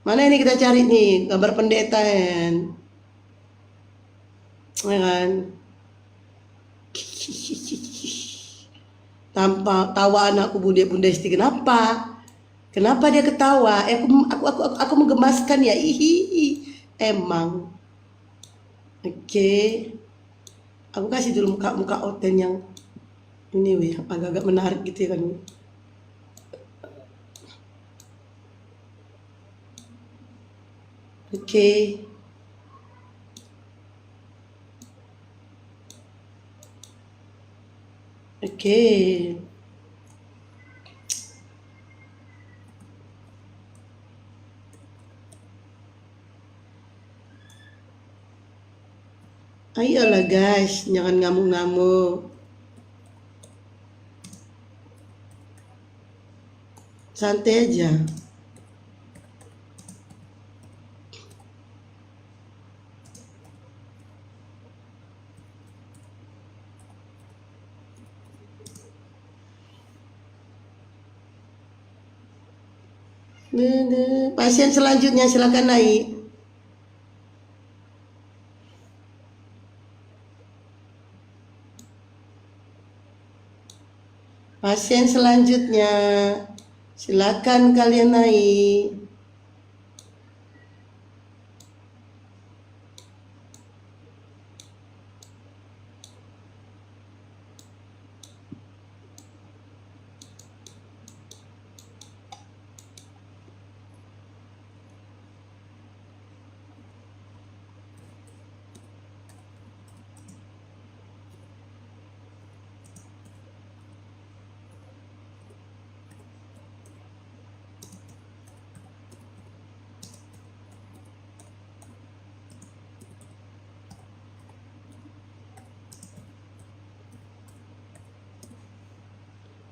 Mana ini kita cari nih gambar pendeta ya kan? Tampak tawa anakku bunda Esti. Kenapa? Kenapa dia ketawa? Aku menggemaskan ya. Emang. Oke. Aku kasih dulu muka Oten yang ini weh, agak-agak menarik gitu ya kan. Oke. Oke. Ayolah guys, jangan ngamuk-ngamuk. Santai aja. Pasien selanjutnya silakan naik. Pasien selanjutnya silakan kalian naik.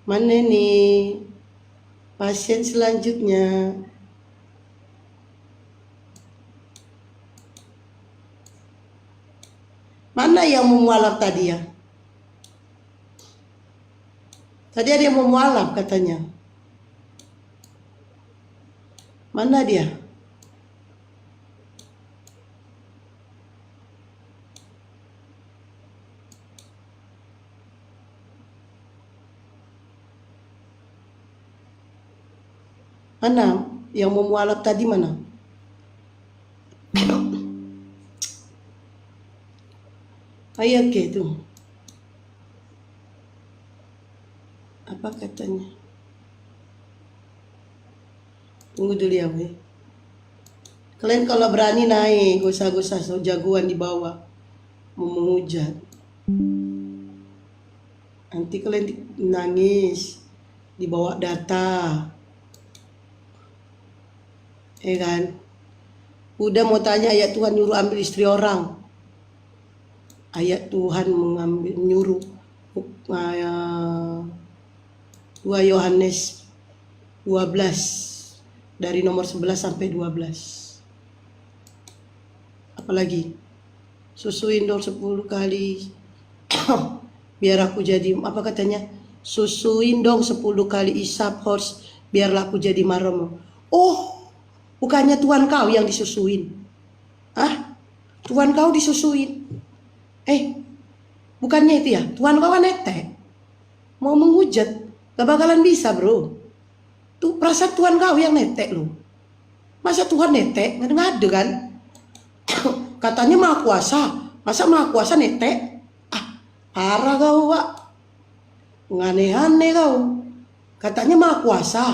Mana nih pasien selanjutnya? Mana yang mau mualaf tadi ya? Tadi ada yang mau mualaf katanya. Mana dia? Mana yang mau mualaf tadi mana? Ayo oke tuh. Apa katanya? Tunggu dulu ya weh. Kalian kalau berani naik, gak usah so jagoan di bawah. Mau menghujat. Nanti kalian nangis, dibawa data. Kan? Udah mau tanya ayat Tuhan nyuruh ambil istri orang. Ayat Tuhan nyuruh 2 Yohanes 12 dari nomor 11 sampai 12. Apalagi susuin dong 10 kali biar aku jadi apa katanya? Susuin dong 10 kali isap horse biarlah aku jadi maramo. Oh, bukannya Tuhan kau yang disusuin. Tuhan kau disusuin. Bukannya itu ya. Tuhan kau netek. Mau menghujat. Gak bakalan bisa bro. Tuh perasaan Tuhan kau yang netek loh. Masa Tuhan netek? Ngade-ngade kan. Katanya maha kuasa. Masa maha kuasa netek? Parah kau pak. Aneh-aneh kau. Katanya maha kuasa.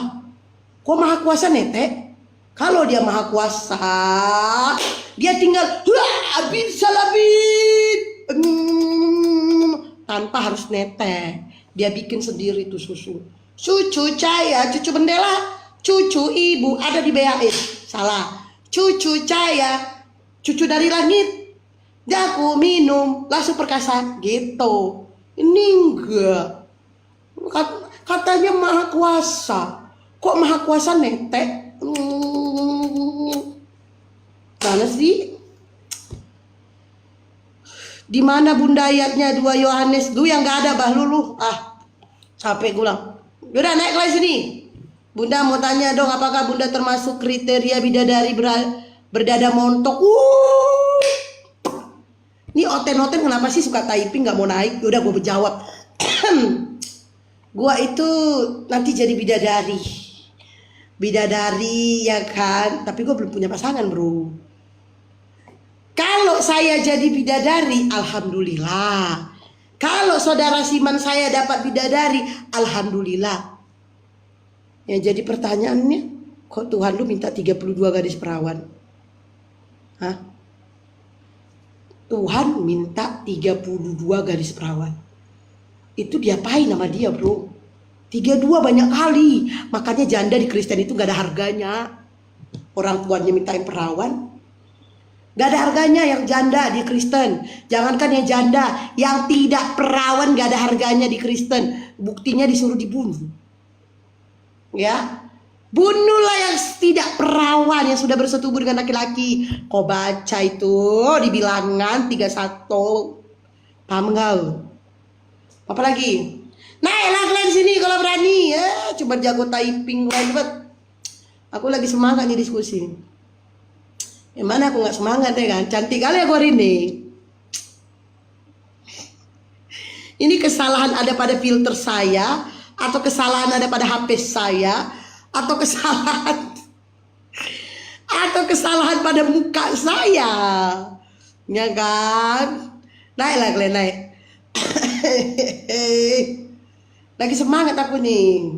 Kok maha kuasa netek? Kalau dia maha kuasa, dia tinggal bisa labit tanpa harus netek. Dia bikin sendiri tuh susu. Cucu Cahaya, cucu Bendela, cucu ibu ada di BAS. Salah. Cucu Cahaya, cucu dari langit. Jago minum langsung perkasa gitu. Ini enggak. Katanya maha kuasa. Kok maha kuasa netek? Mana sih? Di mana bunda ayatnya 2 Yohanes? Lu yang gak ada bah lulu. Capek gulang. Udah naik kelas sini. Bunda mau tanya dong, apakah Bunda termasuk kriteria bidadari berdada montok? Ini oten-oten kenapa sih suka typing nggak mau naik? Udah gue berjawab. Gua itu nanti jadi bidadari. Bidadari ya kan, tapi gue belum punya pasangan bro. Kalau saya jadi bidadari, alhamdulillah. Kalau saudara Siman saya dapat bidadari, alhamdulillah. Yang jadi pertanyaannya, kok Tuhan lu minta 32 gadis perawan? Hah? Tuhan minta 32 gadis perawan. Itu diapain sama dia bro? 32 banyak kali. Makanya janda di Kristen itu gak ada harganya. Orang tuanya mintain perawan, gak ada harganya yang janda di Kristen. Jangankan yang janda, yang tidak perawan gak ada harganya di Kristen. Buktinya disuruh dibunuh. Ya, bunuhlah yang tidak perawan, yang sudah bersetubuh dengan laki-laki. Kau baca itu di Bilangan 31. Paham gak? Apa lagi? Naiklah kalian sini kalau berani ya. Cuma jago typing lain banget. Aku lagi semangat nih diskusi. Yang mana aku gak semangat ya kan? Cantik kali aku hari ini. Ini kesalahan ada pada filter saya, atau kesalahan ada pada HP saya, atau kesalahan pada muka saya. Ya kan? Naiklah kalian, naik. Lagi semangat aku nih.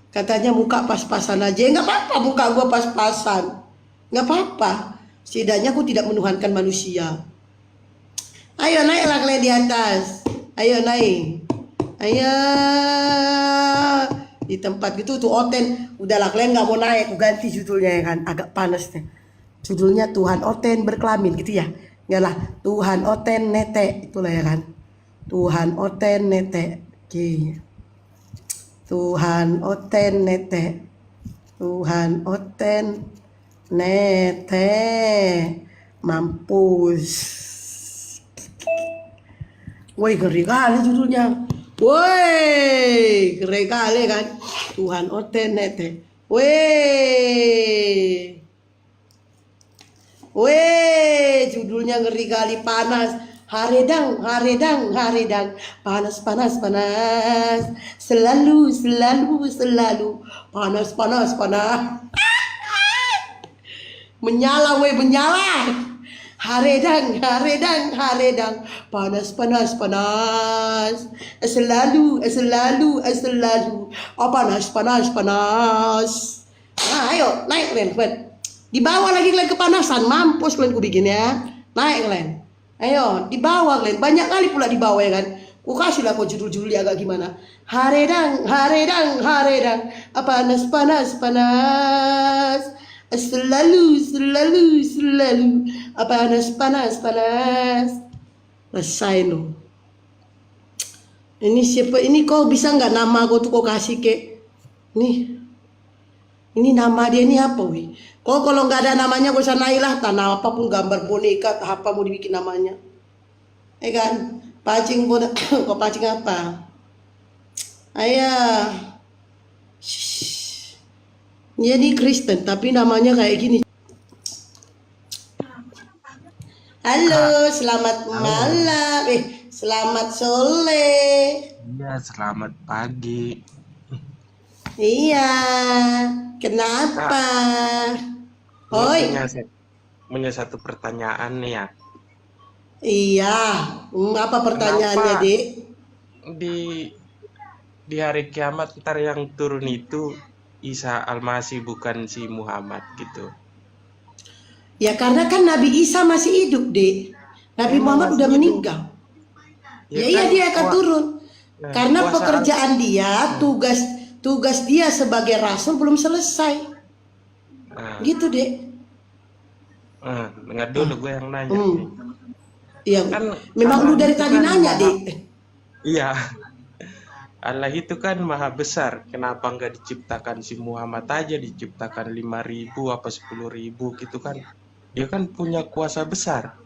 Katanya muka pas-pasan aja. Nggak apa-apa muka gue pas-pasan. Nggak apa-apa. Setidaknya aku tidak menuhankan manusia. Ayo naiklah kalian di atas. Ayo naik. Ayo. Di tempat gitu tuh Oten. Udahlah kalian nggak mau naik. Aku ganti judulnya ya kan. Agak panas nih. Judulnya Tuhan Oten berkelamin gitu ya. Enggak lah. Tuhan Oten netek. Itulah ya kan. Tuhan Oten netek. Oke. Tuhan Oten netek. Tuhan Oten netek. Mampus. Woi, ngeri kali judulnya. Woi, ngeri kali kan. Tuhan Oten netek. Woi. Woi, judulnya ngeri kali, panas. Haredang, haredang, haredang, panas, panas, panas, selalu, selalu, selalu, panas, panas, panas, menyala, weh, menyala, haredang, haredang, haredang, panas, panas, panas, selalu, selalu, selalu, oh panas, panas, panas. Nah, ayo naik kalian, di bawah lagi kalian kepanasan, mampus kalian ku bikin ya, naik kalian. Ayo, di bawah kalian. Banyak kali pula di bawah ya kan. Ku kasih lah kok judul-judulnya agak gimana. Haredang, haredang, haredang. Panas, panas, panas. Selalu, selalu, selalu. Panas, panas, panas. Selesai no. Ini siapa? Ini kau bisa nggak nama kau tuh kau kasih ke? Nih. Ini nama dia ini apa wih? Kok kalau nggak ada namanya gak usah naiklah, tanah apapun gambar boneka apa mau dibikin namanya. Kan? Pacing boneka, kok pacing apa? Ayah. Jadi Kristen tapi namanya kayak gini. Halo, selamat malam. Selamat sore. Iya, selamat pagi. Iya, kenapa? Oi. Punya satu pertanyaan nih ya. Iya, apa pertanyaannya, Kenapa Dik? di hari kiamat ntar yang turun itu Isa Al-Masih bukan si Muhammad gitu? Ya karena kan Nabi Isa masih hidup, Dik. Nabi Muhammad udah meninggal. Ya iya kan, dia akan turun. Nah, Karena kuasa pekerjaan dia, tugas dia sebagai rasul belum selesai. Gitu, Dek. Dengar dulu gue yang nanya nih. Iya, Kan memang lu dari tadi kan nanya, Dek. Iya. Allah itu kan maha besar. Kenapa nggak diciptakan si Muhammad aja, diciptakan 5.000 apa 10.000 gitu kan? Dia kan punya kuasa besar.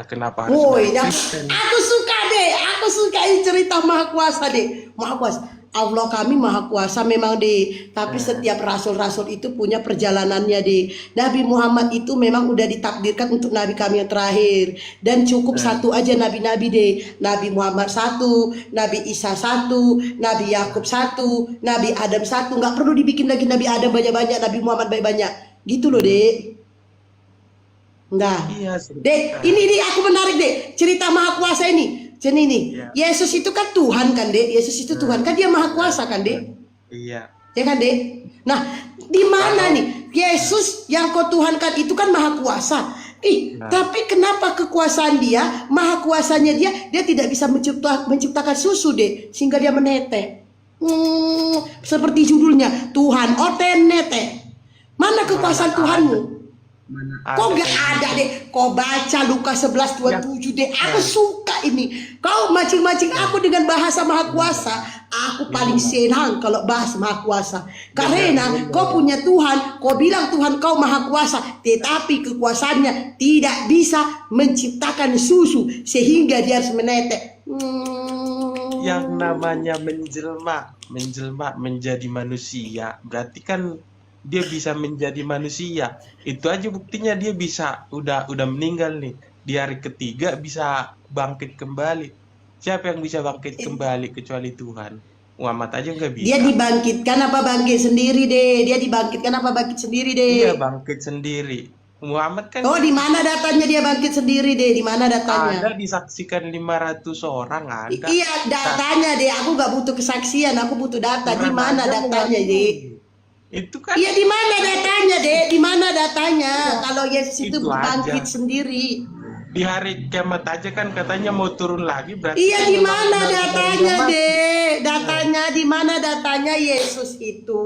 Kenapa harus Woi, Kristen? aku suka, Dek. Aku suka ini cerita Maha Kuasa, Dek. Maha Kuasa. Allah kami maha kuasa memang deh. Tapi setiap rasul-rasul itu punya perjalanannya deh. Nabi Muhammad itu memang udah ditakdirkan untuk nabi kami yang terakhir. Dan cukup satu aja nabi-nabi deh. Nabi Muhammad satu, Nabi Isa satu, Nabi Yakub satu, Nabi Adam satu. Nggak perlu dibikin lagi Nabi Adam banyak-banyak, Nabi Muhammad banyak-banyak. Gitu loh deh. Nah, Iya, Dek, ini aku menarik deh cerita maha kuasa ini. Jadi nih, Yesus itu kan Tuhan kan dek, Yesus itu Tuhan kan dia maha kuasa kan dek, iya. ya kan dek. Nah, di mana nih Yesus yang kau Tuhankan itu kan maha kuasa. Tapi kenapa kekuasaan dia, maha kuasanya dia tidak bisa menciptakan susu dek, sehingga dia menetes. Seperti judulnya Tuhan otenete. Mana kekuasaan Tuhanmu? Kok gak ada deh. Kau baca Lukas 11:27 deh. Aku suka ini. Kau mancing-mancing aku dengan bahasa maha kuasa. Aku paling senang kalau bahas maha kuasa. Karena kau punya Tuhan. Kau bilang Tuhan kau maha kuasa. Tetapi kekuasaannya tidak bisa menciptakan susu. Sehingga dia harus menetes. Yang namanya menjelma menjadi manusia, berarti kan dia bisa menjadi manusia. Itu aja buktinya dia bisa udah meninggal nih. Di hari ketiga bisa bangkit kembali. Siapa yang bisa bangkit kembali kecuali Tuhan? Muhammad aja nggak bisa. Dia dibangkitkan apa bangkit sendiri deh? Dia dibangkitkan apa bangkit sendiri deh? Iya, bangkit sendiri. Muhammad kan Oh, di mana datanya dia bangkit sendiri deh? Di mana datanya? ada disaksikan 500 orang ada. Iya, datanya deh. Aku nggak butuh kesaksian, aku butuh data. Di mana datanya deh? Itu kan Iya, di mana datanya deh? Di mana datanya? Kalau Yesus itu itu bangkit aja. sendiri. Di hari kiamat aja kan katanya mau turun lagi, berarti Iya, kan di memang mana benar-benar datanya udah mati. deh? Datanya di mana datanya Yesus itu?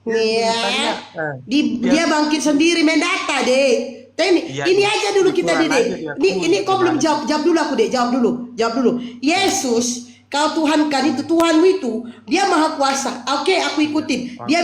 Nih Ditanya, ya, dia bangkit sendiri main data deh. Iya, Ini aja dulu kita di Quran deh. aja dia Ini kau belum jawab dulu aku deh. Jawab dulu. Yesus, kau Tuhan kan itu Tuhanmu itu, dia maha kuasa. Oke, aku ikutin. Dia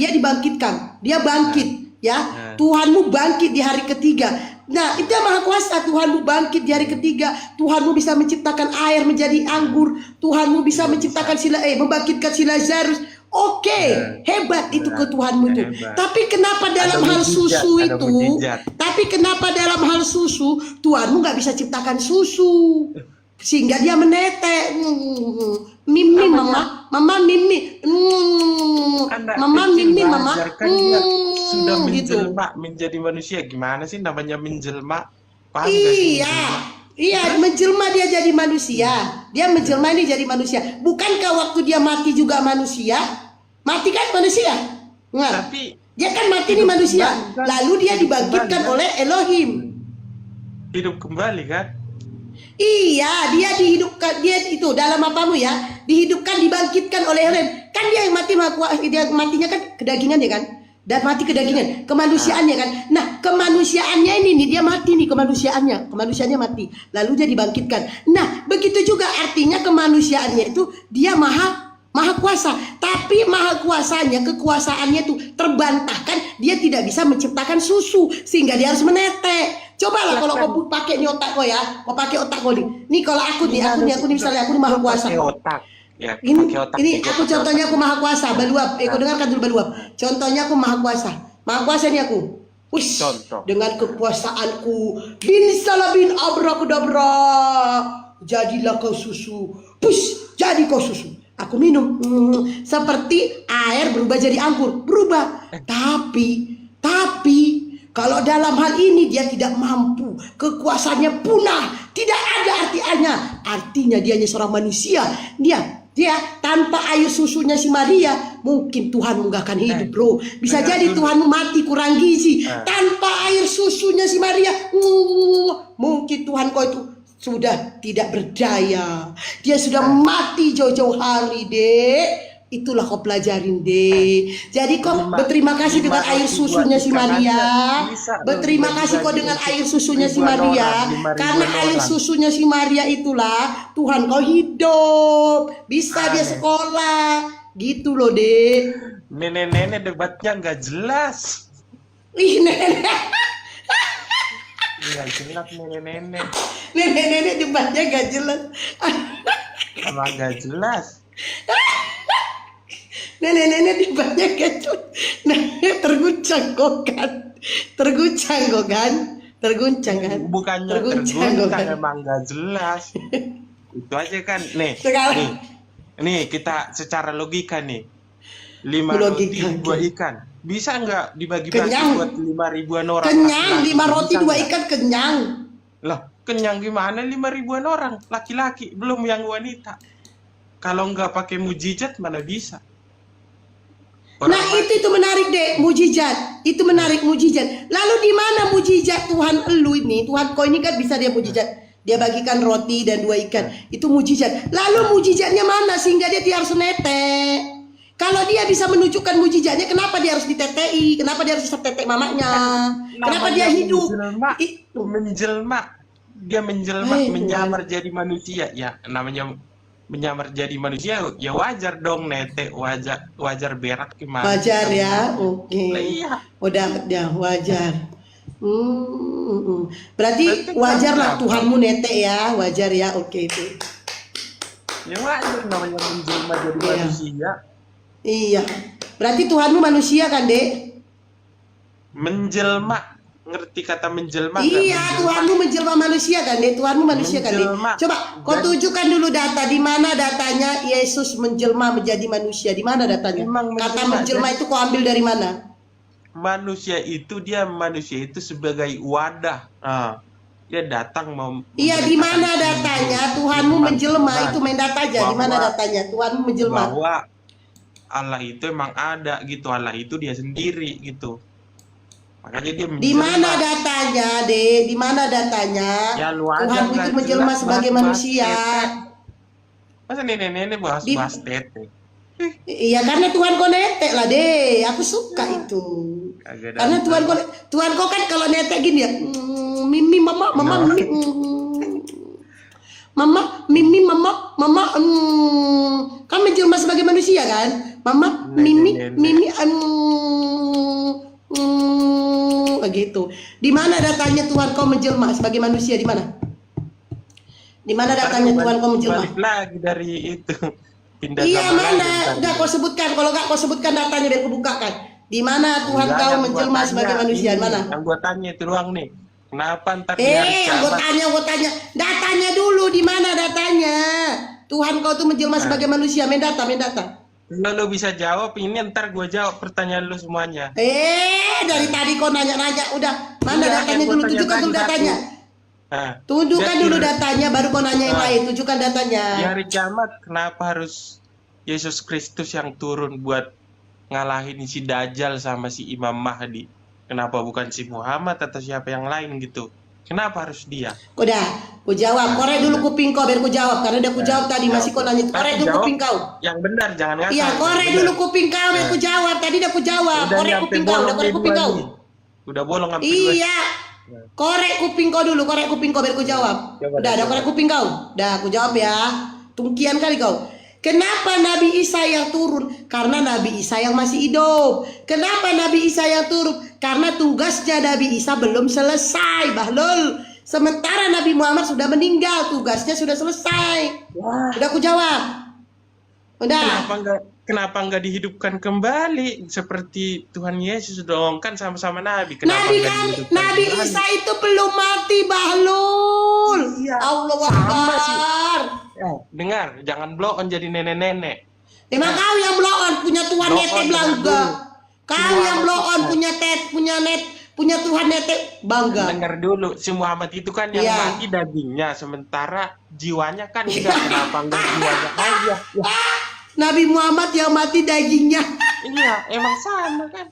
dibangkitkan. Dia bangkit, ya. Tuhanmu bangkit di hari ketiga. Nah, itu yang maha kuasa. Tuhanmu bangkit di hari ketiga. Tuhanmu bisa menciptakan air menjadi anggur. Tuhanmu bisa menciptakan membangkitkan si Lazarus. Oke, hebat itu ke Tuhanmu itu. Hebat. Tapi kenapa dalam Ada hal mujizat, susu ada itu? mujizat. Tapi kenapa dalam hal susu Tuhanmu nggak bisa ciptakan susu sehingga dia menetes? Mimi mama mimi, Anak mama kecil mimi mama. belajar kan dia sudah Gitu. menjelma menjadi manusia. Gimana sih namanya menjelma? Paham nggak sih Iya. menjelma? Iya, menjelma dia jadi manusia. Dia menjelma ini jadi manusia. Bukankah waktu dia mati juga manusia? Mati kan manusia? Nah, Tapi dia kan mati nih manusia. Lalu dia dibangkitkan oleh Elohim. hidup kembali kan? Iya, dia dihidupkan, dia itu dalam apamu ya, dihidupkan, dibangkitkan oleh Elohim. Kan dia yang mati, dia matinya kan kedagingan ya kan? Dan mati kedagingan, kemanusiaannya kan. Nah, kemanusiaannya ini nih, dia mati nih kemanusiaannya mati. Lalu dia dibangkitkan. Nah, begitu juga artinya kemanusiaannya itu dia maha kuasa. Tapi maha kuasanya, kekuasaannya itu terbantahkan, dia tidak bisa menciptakan susu sehingga dia harus menetes. Cobalah kalau kau pakai nih otak kau ya, kau pakai otak kau nih. Nih kalau aku nih misalnya aku nih maha kuasa. Pakai otak. Ya, Ini pakai otak. aku contohnya aku maha kuasa, Baluap. Kau dengarkan dulu Baluap. Contohnya aku maha kuasa. Maha kuasa nih aku. Wis, Contoh. dengan kekuasaanku, bin salabin abrakadabra, jadilah kau susu. Push, jadi kau susu. Aku minum. Seperti air berubah jadi anggur, berubah. Tapi kalau dalam hal ini dia tidak mampu, kekuasaannya punah, tidak ada artinya dia hanya seorang manusia. Dia tanpa air susunya si Maria, mungkin Tuhanmu gak akan hidup bro. Bisa jadi Tuhanmu mati kurang gizi. Tanpa air susunya si Maria, mungkin Tuhan kau itu sudah tidak berdaya. Dia sudah mati jauh-jauh hari dek. Itulah kau pelajarin deh. Jadi kau berterima kasih dengan air susunya si Maria. Berterima kasih kau dengan air susunya si Maria. Karena air susunya si Maria itulah Tuhan kau hidup. Bisa dia sekolah. Gitu loh deh. Nenek-nenek debatnya nggak jelas. Ih nenek. Nggak jelas nenek-nenek. Nenek debatnya gak jelas. Emang nggak jelas. Nenek-nenek di banyak kecut. Nah, terguncang kok kan. Terguncang kok kan. Terguncang kan. Bukannya Terguncang kok terguncang, kan. emang nggak jelas. Itu aja kan. Nih, Sekarang nih kita secara logika nih. 5 roti, logika. 2 ikan. Bisa nggak dibagi-bagi Kenyang. buat 5 ribuan orang? Kenyang, laki-laki? 5 roti Bisa 2 nggak? ikan kenyang. Lah, kenyang gimana 5 ribuan orang? Laki-laki, belum yang wanita. Kalau nggak pakai mujizat mana bisa? Nah, itu menarik deh, mujizat. Itu menarik mujizat. Lalu di mana mujizat Tuhan elu ini? Tuhan kau ini kan bisa dia mujizat. Dia bagikan roti dan 2 ikan. Itu mujizat. Lalu mujizatnya mana sehingga dia harus netek? Kalau dia bisa menunjukkan mujizatnya, kenapa dia harus ditetei? Kenapa dia harus tetek mamanya? Kenapa dia hidup? Menjelma. Dia menjelma, Hai, menyamar jadi manusia. Ya, namanya menyamar jadi manusia, ya wajar dong netek, wajar berak gimana? Wajar ya, oke. Lah iya. Udah ya wajar. Berarti wajar lah kenapa? Tuhanmu netek ya, wajar ya, oke itu. Ya wajar namanya menjelma jadi Iya. manusia. Iya. Berarti Tuhanmu manusia kan, Dek? Menjelma. Ngerti kata menjelma nggak? Iya, Menjelma. Tuhanmu menjelma manusia kan, Dek? Tuhanmu manusia kan, Dek? Menjelma. Coba kau Dan- tunjukkan dulu data di mana datanya Yesus menjelma menjadi manusia. Di mana datanya? Memang Kata menjelma, menjelma itu kau ambil dari mana? Manusia itu sebagai wadah. Nah, dia datang Iya, di mana datanya Tuhanmu menjelma itu main data aja. Di mana Bahwa- datanya Tuhanmu menjelma? bahwa Allah itu emang ada gitu. Allah itu dia sendiri gitu. Makanya dia menjelma. Di mana datanya, Dek? Di mana datanya? Ya, lu aja Tuhan nggak itu menjelma jelas sebagai bahas-bahas manusia. Masa nenek-nenek bahas tete? Iya, karena Tuhan kau netek lah, Dek. Aku suka itu. Kagak Karena ada. Tuhan kau kan kalau netek gini ya, mimi mama mimi, mama, kan menjelma sebagai manusia kan, mama mimi Nenek. begitu. Di mana datanya Tuhan kau menjelma sebagai manusia, di mana? Di mana datanya Tuhan kau menjelma? Balik lagi dari itu. Pindah Iya, zaman mana? lagi ntar. Enggak kau sebutkan. Kalau enggak kau sebutkan datanya biar kau bukakan. Di mana Tuhan Enggak, kau yang gua menjelma tanya sebagai manusia? Di ini, mana? Yang gua tanya itu doang nih. Kenapa ntar di hari Gue kiamat? tanya. Datanya dulu, di mana datanya? Tuhan kau tuh menjelma sebagai manusia. Main data. Kalau lu bisa jawab ini, ntar gua jawab pertanyaan lu semuanya. Dari tadi kau nanya-nanya. Udah, mana Iya, datanya yang gua dulu? tanya Tunjukkan tadi dulu satu. datanya. Nah, Tunjukkan jadi dulu datanya, baru kau nanya yang lain. Tunjukkan datanya. di hari kiamat kenapa harus Yesus Kristus yang turun buat ngalahin si Dajjal sama si Imam Mahdi? Kenapa bukan si Muhammad atau siapa yang lain gitu? Kenapa harus dia? Udah, ku jawab. Korek dulu kuping kau biar ku jawab. Karena udah ku jawab tadi, masih kau nanya. Korek dulu Jawab kuping kau. yang benar, jangan ngasal. Iya, korek Benar. dulu kuping kau biar ku jawab. Tadi udah ku jawab. Udah Korek nyampe kuping kau, udah bolong korek nih kuping dua kau. nih. Udah bolong sampai dua. Iya. Korek kuping kau dulu, korek kuping kau biar ku jawab. Coba, Udah, ada coba. korek kuping kau. Udah, aku jawab ya. Tungkian kali kau. Kenapa Nabi Isa yang turun? Karena Nabi Isa yang masih hidup. Kenapa Nabi Isa yang turun? Karena tugasnya Nabi Isa belum selesai, Bahlul. Sementara Nabi Muhammad sudah meninggal, tugasnya sudah selesai. Wah, Udah aku jawab. Udah. kenapa nggak dihidupkan kembali seperti Tuhan Yesus dong? Kan sama-sama Nabi. Kenapa Nabi nggak kan, dihidupkan Nabi kembali? Isa itu belum mati, Bahlul. Iya, Allah sama sih. Akbar. Dengar, jangan blow on jadi nenek-nenek. Emang kau yang blow on punya Tuhan Blow netek on bangga. dulu. Kau Semua yang blow on kita. punya Tuhan netek bangga. Dengar dulu, si Muhammad itu kan yang Iya. mati dagingnya, sementara jiwanya kan enggak. Kenapa enggak jiwanya aja? Ya, Nabi Muhammad yang mati dagingnya. iya, emang sama kan?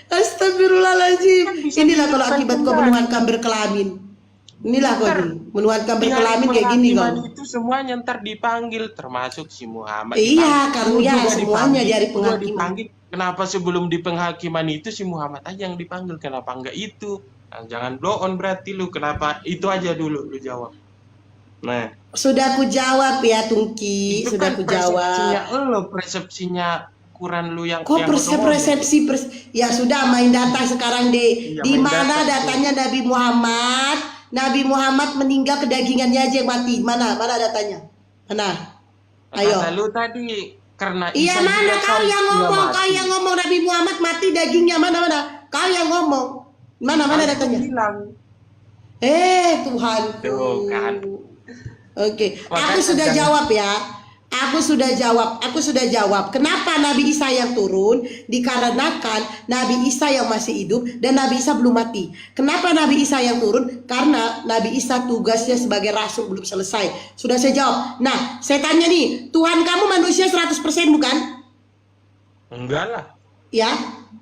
Astagfirullahaladzim. Kan bisa Inilah kalau dihidupkan akibat kau kembali. menuhankan berkelamin. Inilah kau Ntar, nih, menuhankan Di hari berkelamin kayak gini kau. penghakiman itu semuanya ntar dipanggil, termasuk si Muhammad. Iya, karena Lu ya juga semuanya di hari lu juga penghakiman. dipanggil. Kenapa sebelum di penghakiman itu si Muhammad aja yang dipanggil? Kenapa enggak itu? Nah, jangan blow on berarti lu. Kenapa itu aja dulu lu jawab. Nah, Sudah aku jawab ya Tungki, itu sudah kan aku jawab. persepsinya Quran lu yang Kok yang ya sudah main data sekarang deh. Iya, Di main mana data, datanya Nabi Muhammad? Nabi Muhammad meninggal kedagingannya aja yang mati. Mana datanya? Mana? Ayo. Kata lu tadi karena Iya, Isa mana juga kau yang dia ngomong? Kau mati. yang ngomong Nabi Muhammad mati dagingnya mana? Kau yang ngomong. Mana Aku datanya? bilang Tuhanku. tuh kan. Oke, aku Makanya sudah jangan jawab ya. Aku sudah jawab. Kenapa Nabi Isa yang turun? Dikarenakan Nabi Isa yang masih hidup dan Nabi Isa belum mati. Kenapa Nabi Isa yang turun? Karena Nabi Isa tugasnya sebagai rasul belum selesai. Sudah saya jawab. Nah, saya tanya nih, Tuhan kamu manusia 100% bukan? enggak lah. Ya?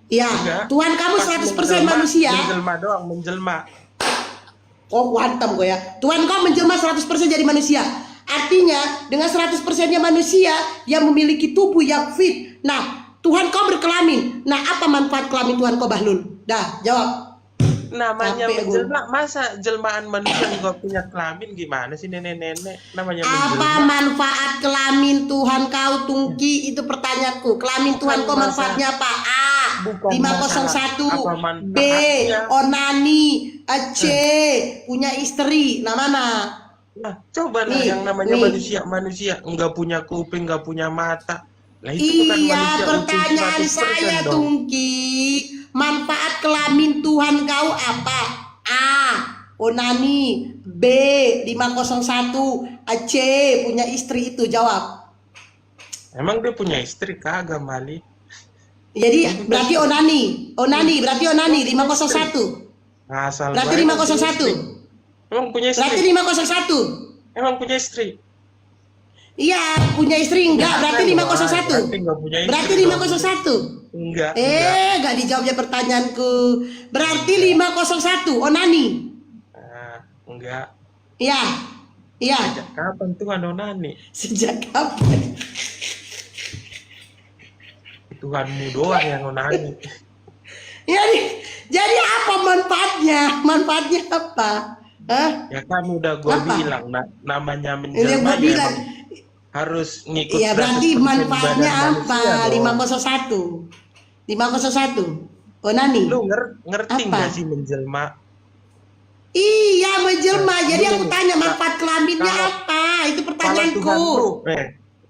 Ya, Enggak. Tuhan kamu Pas 100% manusia. menjelma doang, menjelma. Oh, hantam gue ya. Tuhan kau menjelma 100% jadi manusia. Artinya dengan 100%-nya manusia yang memiliki tubuh yang fit. Nah, Tuhan kau berkelamin. Nah, apa manfaat kelamin Tuhan kau, Bahlul? Dah, jawab. Namanya Capek gue. menjelma, masa jelmaan manusia nggak punya kelamin gimana sih nenek-nenek? Namanya Apa menjelma. manfaat kelamin Tuhan kau, Tungki? Itu pertanyaanku. Kelamin Tuhan kau Bukan manfaatnya apa? A. Bukan 501. apa B. manfaatnya. Onani. C. Punya istri. Nah, mana? Nah, coba lah Nih, yang namanya nih. manusia nggak punya kuping, nggak punya mata. Lah itu bukan Iya, manusia utuh pertanyaan 100% saya, dong. Tungki. Manfaat kelamin Tuhan kau apa? A. Onani. B. 501. C. Punya istri, itu jawab. Emang dia punya istri kagak Mali? Jadi berarti onani. Onani berarti onani 501. Asal Berarti baik 501. Emang punya Berarti istri? 501. Emang punya istri? Iya, punya istri enggak? Berarti Berarti 501. nggak punya istri. Berarti dong. 501. Enggak. Enggak dijawabnya pertanyaanku. Berarti 501 onani. Ah, enggak. Iya. Iya. Sejak kapan Tuhan onani? Sejak kapan? Tuhanmu doang yang onani. Jadi apa manfaatnya? Manfaatnya apa? Hah? Ya kan udah gua Apa? bilang namanya Ini yang menjelma gue bilang. emang harus ngikut Iya, berarti 100% manfaatnya badan apa? manusia dong. 501. 501. Onani. Lu ngerti Apa? nggak sih menjelma? Iya, menjelma. Jadi aku Gini, tanya manfaat kelaminnya kalau- apa? Itu Kalau pertanyaanku. Tuhan lu,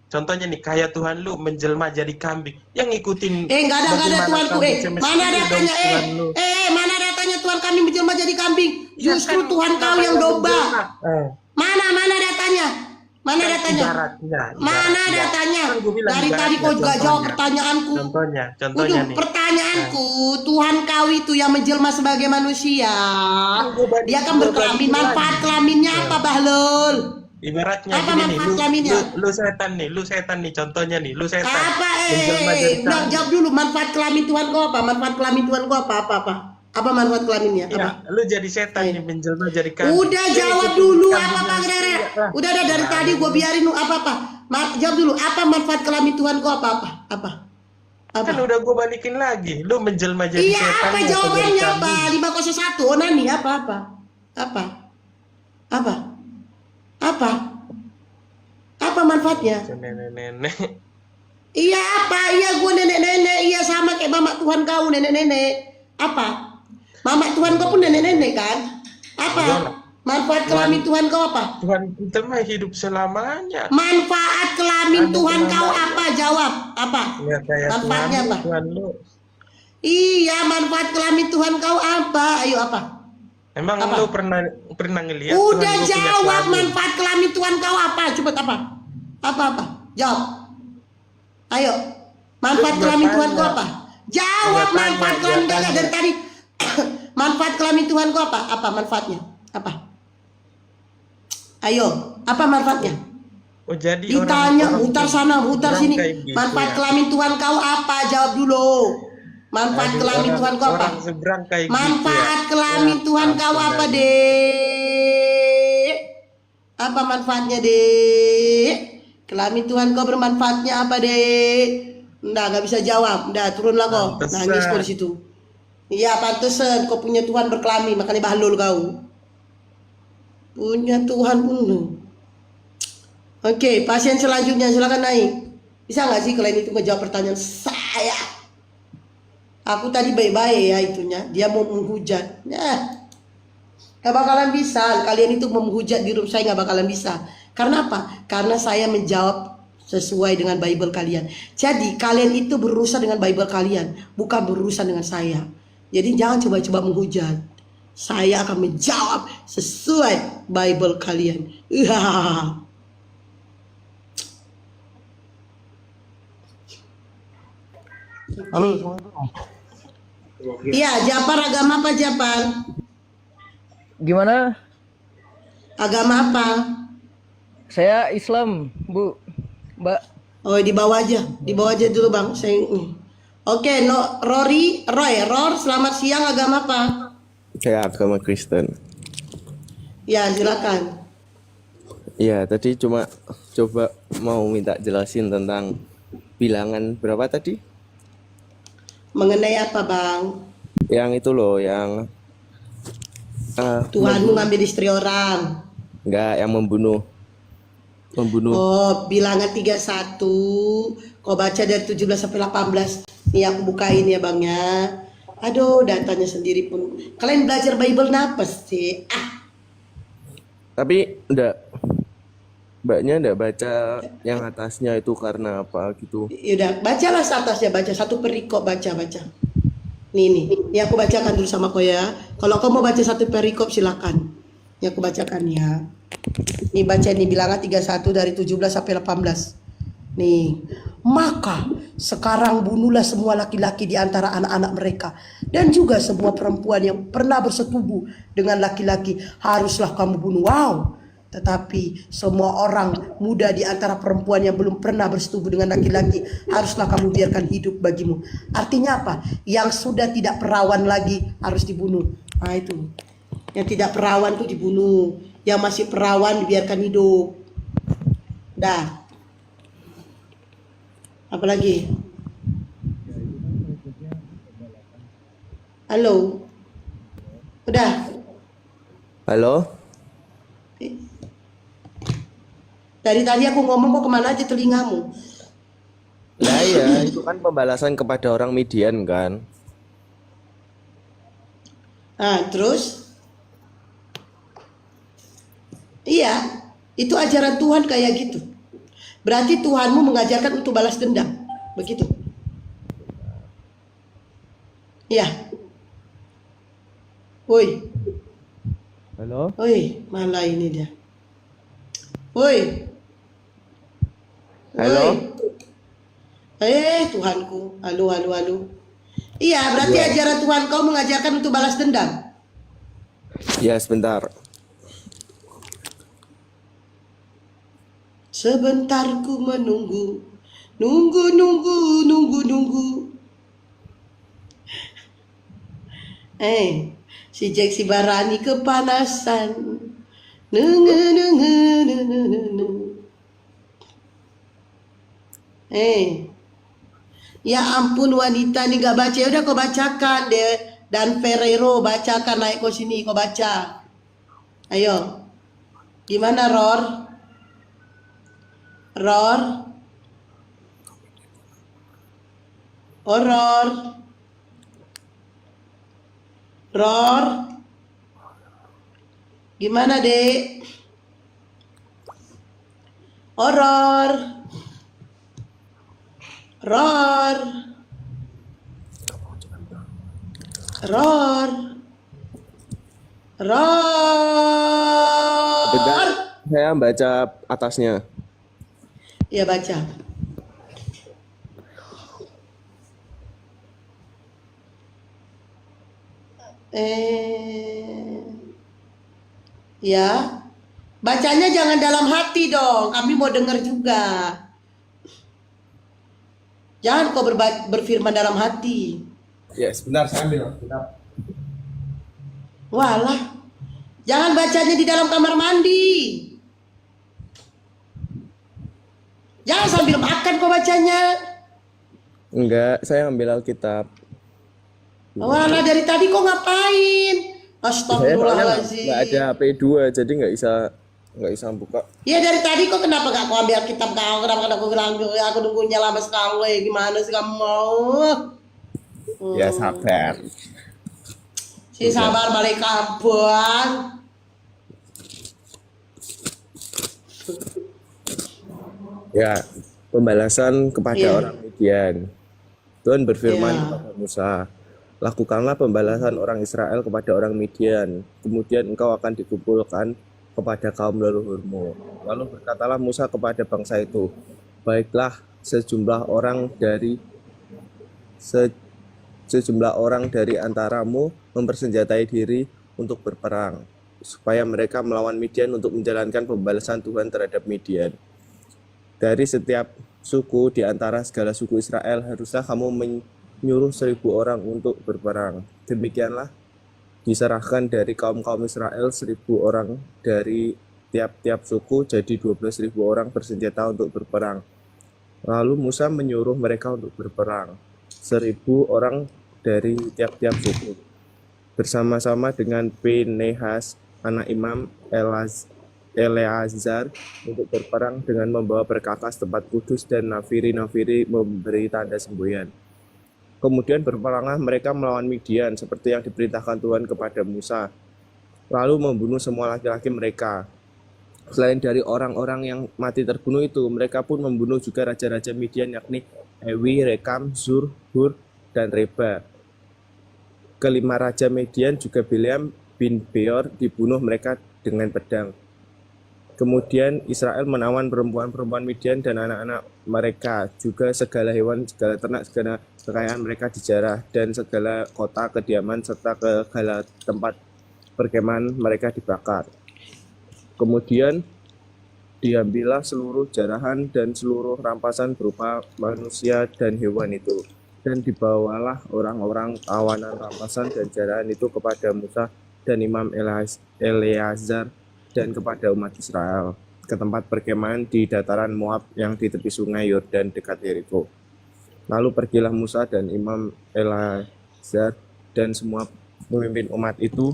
contohnya nih kayak Tuhan lu menjelma jadi kambing, yang ngikutin Enggak ada bagaimana Tuhanku. kambing semestinya Mana dong datanya? Tuhan lu. Mana datanya Tuhan kami menjelma jadi kambing? Ya Justru kan, Tuhan kau namanya yang domba. menjelma. Mana datanya? Mana Kan datanya? ibaratnya. Mana datanya? Kan gua bilang Dari tadi ibaratnya, kau juga jawab contohnya. pertanyaanku. Contohnya Udah, nih. pertanyaanku, Tuhan kau itu yang menjelma sebagai manusia. Dia akan berkelamin. Manfaat kelaminnya apa, Bahlul? Ibaratnya Apa gini nih, manfaat kelaminnya? lu setan nih, contohnya nih, lu setan. Apa? Menjelma jadi Udah, kambing. jawab dulu. Manfaat kelamin Tuhan kau apa? Manfaat kelamin Tuhan kau apa? Apa manfaat kelaminnya? Apa? Ya, lu jadi setan nih, menjelma jadi kambing. Udah Lu jawab ikutin dulu kambing apa Bang manusia. Rere? Ah, Udah dari nah, tadi gue biarin lu apa? Jawab dulu. Apa manfaat kelamin Tuhan kau apa? Apa? Kan udah gue balikin lagi. Lu menjelma jadi Iya, setan. apa atau jadi jawabannya apa? kambing? 501 onani apa? Apa manfaatnya? Nenek-nenek. Iya apa? Iya gue nenek-nenek. Iya sama kayak mamak Tuhan kau nenek-nenek. Apa? Mamak Tuhan kau pun nenek-nenek kan? Apa? Enggak lah. Manfaat kelamin Tuhan kau apa? Tuhan kita mah hidup selamanya. Manfaat kelamin Ada Tuhan kau selamanya. apa? Jawab. Apa? Ya kayak Manfaatnya Tuhan, apa? Tuhan lu. Iya, manfaat kelamin Tuhan kau apa? Ayo apa? Emang Apa? lu pernah ngelihat Udah Tuhan lu punya jawab kelamin? manfaat kelamin Tuhan kau apa? Coba apa? Apa? Jawab. Ayo. Manfaat Lu kelamin tanya. Tuhan kau apa? Jawab Gua manfaat tanya, kelamin gua Tuhan tanya. dari tadi. Manfaat kelamin Tuhan kau apa? Apa manfaatnya? Apa? Ayo, apa manfaatnya? Oh jadi Ditanya, orang- mutar sana, mutar orang sini. kayak gitu Manfaat ya. kelamin Tuhan kau apa? Jawab dulu. Manfaat Aduh, kelamin Tuhan kau apa? Orang seberang kayak Manfaat gitu ya. kelamin Ya, Tuhan kau ampun, apa, Dek. Dek? Apa manfaatnya, Dek? Kelamin Tuhan kau bermanfaatnya apa, Dek? Nggak bisa jawab. Udah, turunlah kau. Pantesan. Nangis kau di situ. Iya, pantesan kau punya Tuhan berkelamin, makanya bahlul kau. Punya Tuhan penuh. Oke, pasien selanjutnya silakan naik. Bisa nggak sih kalian itu ngejawab pertanyaan saya? Aku tadi baik-baik ya itunya. Dia mau menghujat. Gak bakalan bisa. Kalian itu mau menghujat di room saya, gak bakalan bisa. Karena apa? Karena saya menjawab sesuai dengan Bible kalian. Jadi kalian itu berurusan dengan Bible kalian, bukan berurusan dengan saya. Jadi jangan coba-coba menghujat. Saya akan menjawab sesuai Bible kalian. Halo, Assalamualaikum. Iya, Japar agama apa Japar? Gimana? Agama apa? Saya Islam, Bu. Mbak. Oh, di bawah aja dulu bang. Oke, no, Ror, selamat siang. Agama apa? Saya agama Kristen. Ya, silakan. Ya, tadi cuma coba mau minta jelasin tentang bilangan berapa tadi? Mengenai apa bang? Yang itu loh, yang Tuhanmu ngambil istri orang. enggak, yang membunuh. Oh, bilangan 31. Kau baca dari 17 sampai 18. Nih aku bukain ya bang ya. Aduh, datanya sendiri pun. Kalian belajar Bible apa sih? Tapi mbaknya enggak baca yang atasnya itu karena apa gitu. Yaudah, bacalah atasnya, baca satu perikop, baca. Nih aku bacakan dulu sama kau ya. Kalau kau mau baca satu perikop silakan. Ini aku bacakan ya. Nih baca nih bilangan 31 dari 17 sampai 18. Nih, maka sekarang bunuhlah semua laki-laki di antara anak-anak mereka dan juga semua perempuan yang pernah bersetubuh dengan laki-laki haruslah kamu bunuh. Wow. Tetapi semua orang muda di antara perempuan yang belum pernah bersetubuh dengan laki-laki haruslah kamu biarkan hidup bagimu. Artinya apa? Yang sudah tidak perawan lagi harus dibunuh. Nah itu. Yang tidak perawan itu dibunuh. Yang masih perawan dibiarkan hidup. Dah. Apalagi? Halo? Udah? Halo? Dari tadi aku ngomong kok kemana aja telingamu? Nah ya, itu kan pembalasan kepada orang Midian kan. Nah, terus? Iya, itu ajaran Tuhan kayak gitu. Berarti Tuhanmu mengajarkan untuk balas dendam. Begitu. Iya. Woi. Halo? Woi, malah ini dia. Woi. Halo? Tuhanku. Halo. Iya, berarti ajaran Tuhan kau mengajarkan untuk balas dendam. Ya, sebentar. Sebentar ku menunggu. Nunggu. Si Jack si Barani kepanasan. Nunggu. Ya ampun wanita nih gak baca. Udah kau bacakan deh. Dan Ferrero bacakan, naik kau sini kau baca. Ayo. Gimana Ror? Ror. Gimana dek? Ror. Bentar, saya baca atasnya. Ya baca. Ya. Bacanya jangan dalam hati dong. Kami mau dengar juga. Jangan kau berfirman dalam hati. Ya, sebentar saya ambil. Sebentar. Walah. Jangan bacanya di dalam kamar mandi. Jangan sambil makan kau bacanya. Enggak, saya ambil Alkitab. Walah, dari tadi kau ngapain? Saya soalnya Astagfirullahaladzim. nggak ada HP 2, jadi nggak bisa buka. Ya dari tadi kok kenapa gak kau ambil kitab kau? Kenapa kau bilang aku nunggunya lama sekali? Gimana sih kamu mau? Ya sabar. Si sabar balik kampung. Ya, pembalasan kepada Iya, orang Midian. Tuhan berfirman iya. kepada Musa, lakukanlah pembalasan orang Israel kepada orang Midian, kemudian engkau akan dikumpulkan kepada kaum leluhurmu. Lalu berkatalah Musa kepada bangsa itu, baiklah se- sejumlah orang dari antaramu mempersenjatai diri untuk berperang, supaya mereka melawan Midian untuk menjalankan pembalasan Tuhan terhadap Midian. Dari setiap suku di antara segala suku Israel haruslah kamu menyuruh 1.000 orang untuk berperang. Demikianlah diserahkan dari kaum-kaum Israel 1.000 orang dari tiap-tiap suku, jadi 12.000 orang bersenjata untuk berperang. Lalu Musa menyuruh mereka untuk berperang, 1.000 orang dari tiap-tiap suku, bersama-sama dengan Pinehas, anak Imam Eleazar, untuk berperang dengan membawa perkakas tempat kudus dan nafiri-nafiri memberi tanda semboyan. Kemudian berperanglah mereka melawan Midian seperti yang diperintahkan Tuhan kepada Musa, lalu membunuh semua laki-laki mereka. Selain dari orang-orang yang mati terbunuh itu, mereka pun membunuh juga raja-raja Midian, yakni Ewi, Rekam, Zur, Hur, dan Reba. Kelima raja Midian juga Bileam bin Beor dibunuh mereka dengan pedang. Kemudian Israel menawan perempuan-perempuan Midian dan anak-anak mereka, juga segala hewan, segala ternak, segala kekayaan mereka dijarah, dan segala kota kediaman serta segala tempat perkemahan mereka dibakar. Kemudian diambillah seluruh jarahan dan seluruh rampasan berupa manusia dan hewan itu, dan dibawalah orang-orang tawanan rampasan dan jarahan itu kepada Musa dan Imam Eleazar dan kepada umat Israel ke tempat perkemahan di dataran Moab yang di tepi sungai Yordan dekat Yeriko. Lalu pergilah Musa dan Imam Eleazar dan semua pemimpin umat itu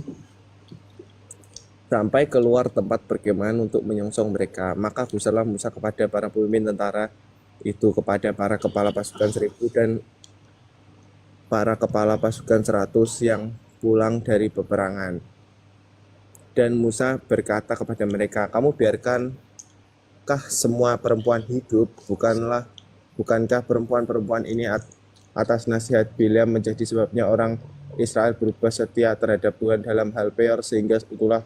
sampai keluar tempat perkemahan untuk menyongsong mereka. Maka gusarlah Musa kepada para pemimpin tentara itu, kepada para kepala pasukan 1.000 dan para kepala pasukan 100 yang pulang dari peperangan. Dan Musa berkata kepada mereka, kamu biarkankah semua perempuan hidup? Bukankah perempuan-perempuan ini atas nasihat Bileam menjadi sebabnya orang Israel berubah setia terhadap Tuhan dalam hal Peor, sehingga itulah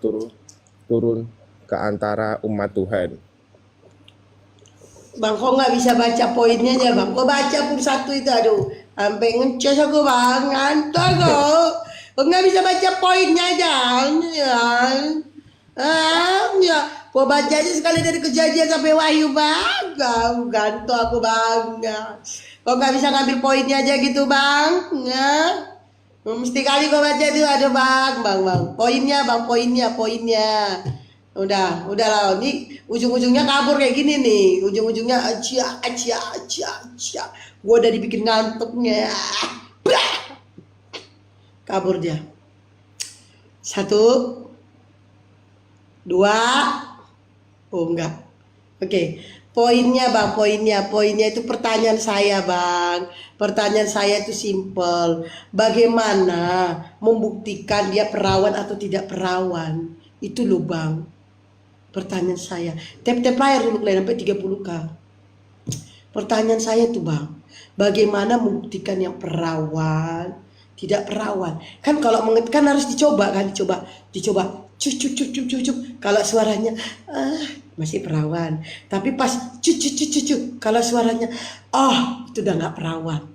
turun ke antara umat Tuhan. Bang, kok nggak bisa baca poinnya aja, Bang? Kok baca pun satu itu, aduh, sampai ngecas aku, Bang. Ngantuk aku. Kok nggak bisa baca poinnya aja? Ya. Kok baca aja sekali dari Kejadian sampai Wahyu, Bang. Gantung aku, Bang. Kok nggak bisa ngambil poinnya aja gitu, Bang? Ya. Mesti kali kok baca itu, aduh, Bang. Poinnya, Bang, poinnya. Udah lah. Ini ujung-ujungnya kabur kayak gini nih. Ujung-ujungnya acia. Gua udah dibikin ngantuknya. Kabur dia. 1, 2. Oh, enggak. Oke. Poinnya, Bang, poinnya itu pertanyaan saya, Bang. Pertanyaan saya itu simple. Bagaimana membuktikan dia perawan atau tidak perawan? Itu loh, Bang. Pertanyaan saya. Tap layar dulu kalian sampai 30k. Pertanyaan saya tuh, Bang. Bagaimana membuktikan yang perawan, tidak perawan? Kan kalau kan harus dicoba kan, dicoba. Cuk. Kalau suaranya masih perawan. Tapi pas cuk. Kalau suaranya itu udah nggak perawan.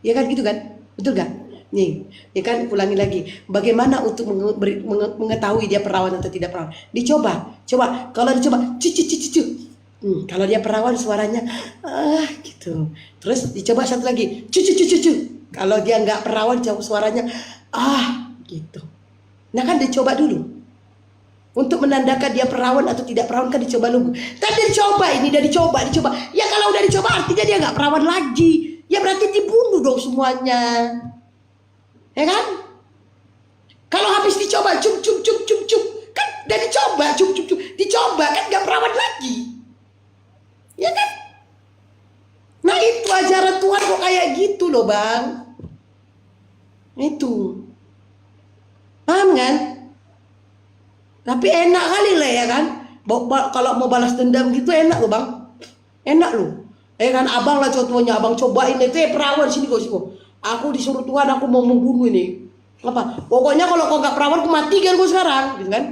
Ya kan gitu kan? Betul gak? Nih, ya kan, ulangi lagi. Bagaimana untuk mengetahui dia perawan atau tidak perawan? Coba. Kalau dicoba, cucu. Kalau dia perawan suaranya gitu. Terus dicoba satu lagi, cucu. Kalau dia nggak perawan suaranya gitu. Nah kan dicoba dulu. Untuk menandakan dia perawan atau tidak perawan kan dicoba dulu. Tapi dicoba. Ya kalau udah dicoba artinya dia nggak perawan lagi. Ya berarti dibunuh dong semuanya. Ya kan? Kalau habis dicoba cuk kan udah dicoba cuk dicoba kan nggak perawan lagi, ya kan? Nah itu ajaran Tuhan kok kayak gitu loh, Bang. Itu paham kan? Tapi enak kali lah, ya kan? Kalau mau balas dendam gitu enak loh, Bang. Enak loh. Kan abang lah contohnya, abang cobain itu perawan sini kok sih kok. Aku disuruh Tuhan, aku mau membunuh ini. Apa? Pokoknya kalau kau nggak perawan, aku matikan kau sekarang, gitu kan?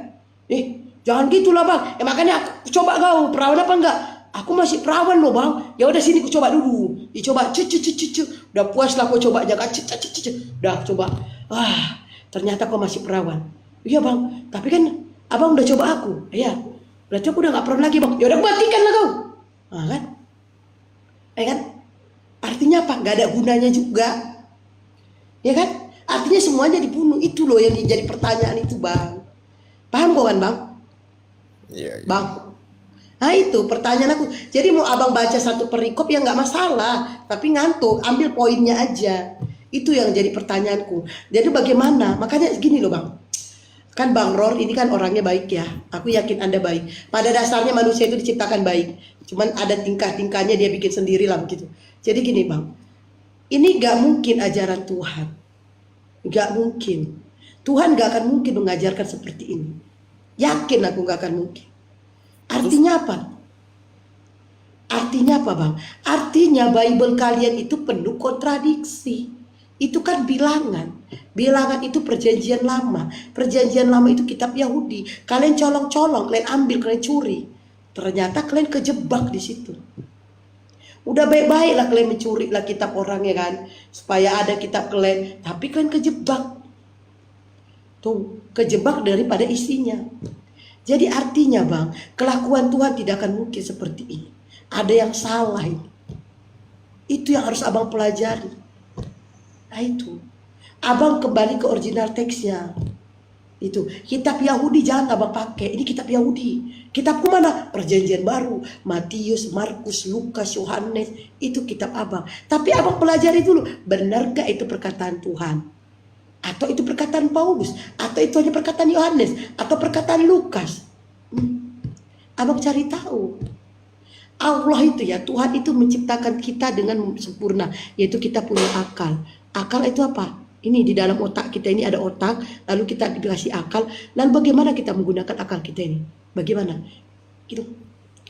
Jangan gitulah bang. Makanya aku coba kau perawan apa enggak? Aku masih perawan loh bang. Ya udah sini aku coba dulu. Dicoba, udah puas lah kau coba jaga, udah coba. Ternyata kau masih perawan. Iya bang. Tapi kan abang udah coba aku. Iya. Berarti aku udah nggak perawan lagi bang. Ya udah matikan lah kau. Kan? Kan? Artinya apa? Gak ada gunanya juga. Ya kan? Artinya semuanya dibunuh. Itu loh yang jadi pertanyaan itu bang. Paham kok kan bang? Iya. Bang. Nah itu pertanyaan aku. Jadi mau abang baca satu perikop ya nggak masalah. Tapi ngantuk, ambil poinnya aja. Itu yang jadi pertanyaanku. Jadi bagaimana? Makanya gini loh bang. Kan Bang Ror ini kan orangnya baik ya. Aku yakin Anda baik. Pada dasarnya manusia itu diciptakan baik. Cuman ada tingkah-tingkahnya dia bikin sendiri lah begitu. Jadi gini bang. Ini gak mungkin ajaran Tuhan. Gak mungkin. Tuhan gak akan mungkin mengajarkan seperti ini. Yakin aku gak akan mungkin. Artinya apa? Artinya apa bang? Artinya Bible kalian itu penuh kontradiksi. Itu kan bilangan. Bilangan itu perjanjian lama. Perjanjian lama itu kitab Yahudi. Kalian colong-colong, kalian ambil, kalian curi. Ternyata kalian kejebak di situ. Udah baik-baik lah kalian mencuri lah kitab orang ya kan. Supaya ada kitab kalian. Tapi kalian kejebak. Tuh, kejebak daripada isinya. Jadi artinya bang, kelakuan Tuhan tidak akan mungkin seperti ini. Ada yang salah ini. Itu yang harus abang pelajari. Nah itu, abang kembali ke original teksnya. Itu kitab Yahudi jangan abang pakai. Ini kitab Yahudi. Kitabku mana? Perjanjian Baru, Matius, Markus, Lukas, Yohanes. Itu kitab abang. Tapi abang pelajari dulu, benarkah itu perkataan Tuhan? Atau itu perkataan Paulus? Atau itu hanya perkataan Yohanes? Atau perkataan Lukas? Abang cari tahu. Allah itu ya, Tuhan itu menciptakan kita dengan sempurna, yaitu kita punya akal. Akal itu apa? Ini di dalam otak kita ini ada otak, lalu kita dikasih akal. Lalu bagaimana kita menggunakan akal kita ini? Bagaimana? Gitu.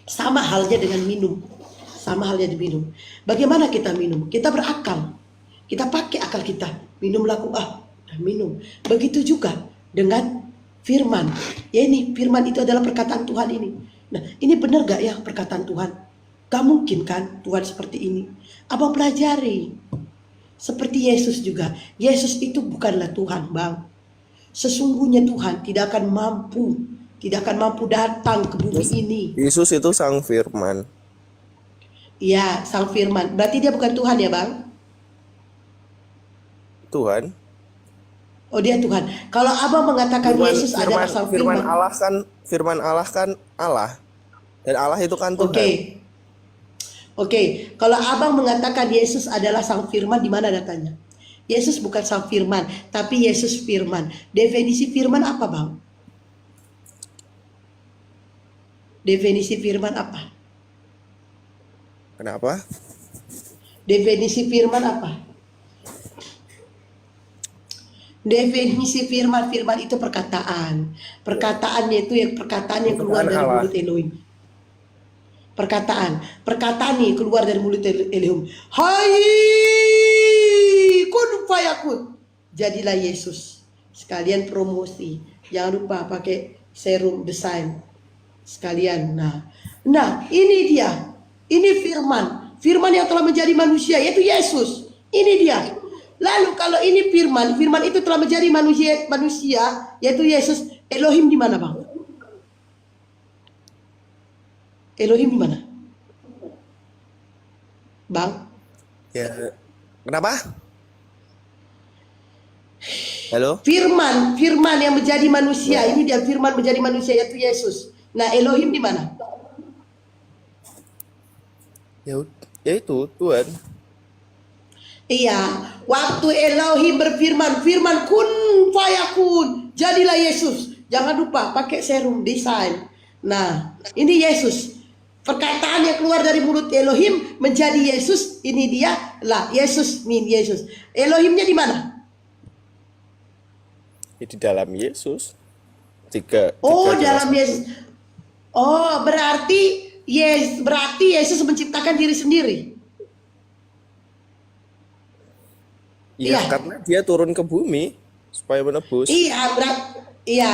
Sama halnya dengan minum. Sama halnya dengan minum. Bagaimana kita minum? Kita berakal. Kita pakai akal kita. Minum laku minum. Begitu juga dengan firman. Ya ini firman itu adalah perkataan Tuhan ini. Nah ini benar gak ya perkataan Tuhan? Gak mungkin kan Tuhan seperti ini. Abang pelajari. Seperti Yesus juga. Yesus itu bukanlah Tuhan bang. Sesungguhnya Tuhan tidak akan mampu datang ke bumi ini. Yesus itu sang firman. Iya sang firman. Berarti dia bukan Tuhan ya bang? Tuhan. Oh dia Tuhan. Kalau abang mengatakan Yesus adalah sang firman. Firman Allah kan Allah. Dan Allah itu kan Tuhan. Oke, kalau abang mengatakan Yesus adalah sang firman, di mana datanya? Yesus bukan sang firman, tapi Yesus firman. Definisi firman apa bang? Definisi firman apa? Kenapa? Definisi firman apa? Definisi firman itu perkataan. Perkataannya itu yang perkataan yang keluar dari mulut Elohim. Perkataan nih keluar dari mulut Elohim. Hai kun fayakun. Jadilah Yesus. Sekalian promosi. Jangan lupa pakai serum desain. Sekalian. Nah, ini dia. Ini firman. Firman yang telah menjadi manusia yaitu Yesus. Ini dia. Lalu kalau ini firman itu telah menjadi manusia yaitu Yesus. Elohim di mana bang? Elohim di mana? Bang? Ya. Kenapa? Halo? Firman yang menjadi manusia. Ini dia firman menjadi manusia yaitu Yesus. Nah, Elohim di mana? Ya itu Tuhan. Iya, waktu Elohim berfirman, firman kun fayakun, jadilah Yesus. Jangan lupa pakai serum desain. Nah, ini Yesus. Perkataan yang keluar dari mulut Elohim menjadi Yesus. Ini dia lah Yesus Yesus. Elohimnya di mana? Di dalam Yesus. Dalam Yesus. Oh, berarti Yes, berarti Yesus menciptakan diri sendiri. Iya, Iya. karena dia turun ke bumi supaya menebus. Iya,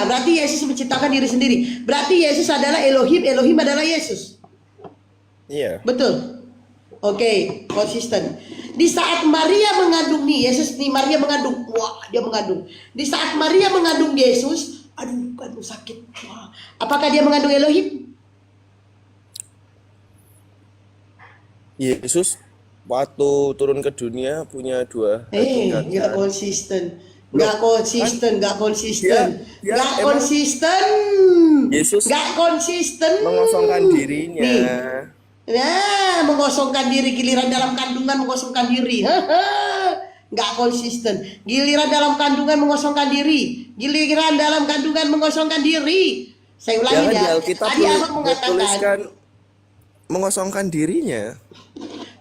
berarti Yesus menciptakan diri sendiri. Berarti Yesus adalah Elohim, Elohim adalah Yesus. Iya. Betul. Oke, konsisten. Di saat Maria mengandung nih, Yesus nih, Maria mengandung. Wah, dia mengandung. Di saat Maria mengandung Yesus, aduh, kandung sakit. Wah. Apakah dia mengandung Elohim? Yesus waktu turun ke dunia punya 2 hakikat. Nggak konsisten. Nggak konsisten, nggak konsisten. dia Nggak emang- konsisten. Yesus Nggak konsisten. mengosongkan dirinya. Nih. Nah, mengosongkan diri, giliran dalam kandungan mengosongkan diri. Nggak konsisten. Giliran dalam kandungan mengosongkan diri. Giliran dalam kandungan mengosongkan diri. Saya ulangi Jangan ya. di Alkitab Tadi abang mengatakan. tuliskan mengosongkan dirinya.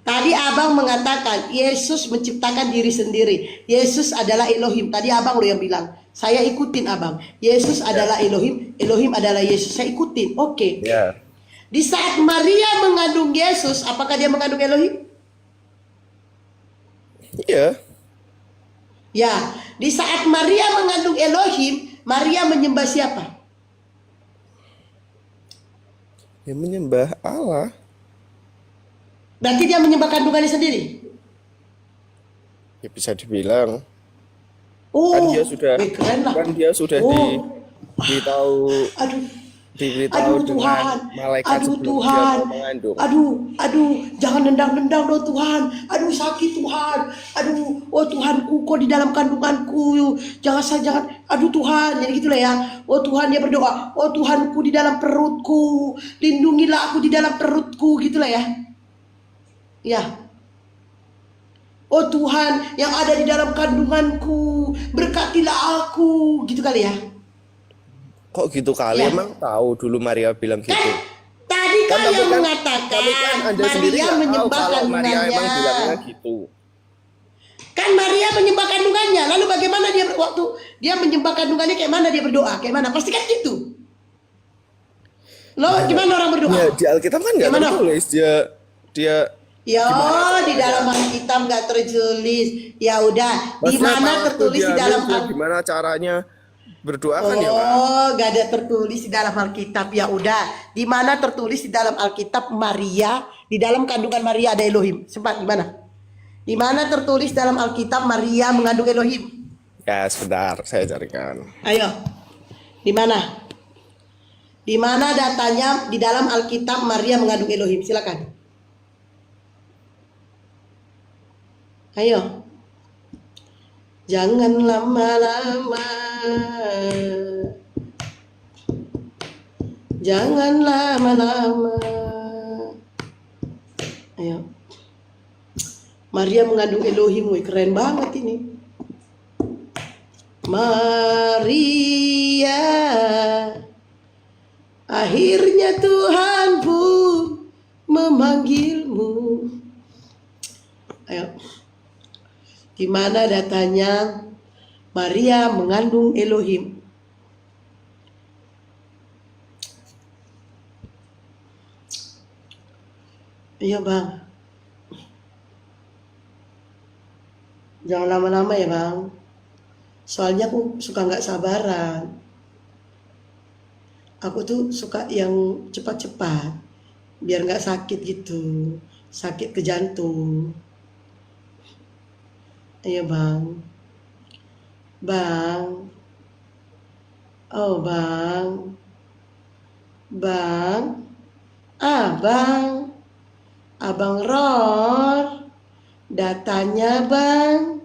Tadi abang mengatakan Yesus menciptakan diri sendiri. Yesus adalah Elohim. Tadi abang lo yang bilang. Saya ikutin abang. Yesus adalah Elohim. Elohim adalah Yesus. Saya ikutin. Oke. Ya. Di saat Maria mengandung Yesus, apakah dia mengandung Elohim? Iya. Ya. Di saat Maria mengandung Elohim, Maria menyembah siapa? Dia menyembah Allah. Berarti dia menyembah kandungannya sendiri. Ya bisa dibilang. Oh, Kan dia sudah keren lah. diberitahu Aduh dengan Tuhan, malaikat aduh sebelum Tuhan, dia mau mengandung. aduh, jangan nendang-nendang dong Tuhan, aduh sakit Tuhan, aduh, oh Tuhanku, kok di dalam kandunganku, jangan, aduh Tuhan, jadi gitulah ya, oh Tuhan dia berdoa, oh Tuhanku di dalam perutku, lindungilah aku di dalam perutku, gitulah ya, oh Tuhan yang ada di dalam kandunganku, berkatilah aku, gitu kali ya. Kok gitu kali? Ya. Emang tahu dulu Maria bilang gitu. Tadi kalian mengatakan Tapi kan Anda sendiri Maria nggak tahu menyembah kalau Maria kandungannya. emang bilangnya gitu. Kan Maria menyembah kandungannya. Lalu bagaimana dia waktu dia menyembah kandungannya, kayak mana dia berdoa? Kayak mana? Pasti kan gitu. Lo gimana orang berdoa? Ya di Alkitab kan nggak Gimana? tertulis dia. Ya, Gimana di dalam Alkitab nggak tertulis. Ya udah, di Maksudnya mana waktu tertulis dia di dalam hamil, dia gimana caranya berdoa kan ya Pak? Oh, gak ada tertulis di dalam Alkitab. Ya udah, di mana tertulis di dalam Alkitab Maria, di dalam kandungan Maria ada Elohim? Sempat di mana? Di mana tertulis dalam Alkitab Maria mengandung Elohim? Ya sebentar, saya carikan. Ayo. Di mana? Di mana datanya di dalam Alkitab Maria mengandung Elohim? Silakan. Ayo. Jangan lama-lama. Jangan lama-lama. Ayo. Maria mengandung Elohim, wih, keren banget ini. Maria, akhirnya Tuhan pun memanggilmu. Ayo. Di mana datanya Maria mengandung Elohim? Iya bang. Jangan lama-lama ya bang. Soalnya aku suka nggak sabaran. Aku tuh suka yang cepat-cepat. Biar nggak sakit gitu. Sakit ke jantung. Iya bang. Bang. Oh bang. Bang. Abang. Abang Ror. Datanya bang.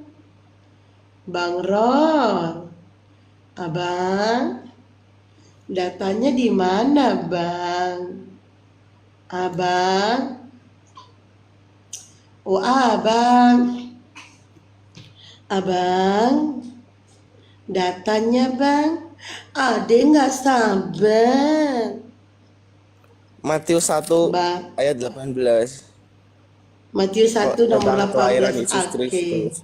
Bang Ror. Abang. Datanya di mana bang? Abang. Oh abang. Abang, datanya bang, ade nggak sabar. Matius 1 Bang, ayat 18. Matius 1 nomor Tentang kelahiran 18. Yesus Oke. Kristus.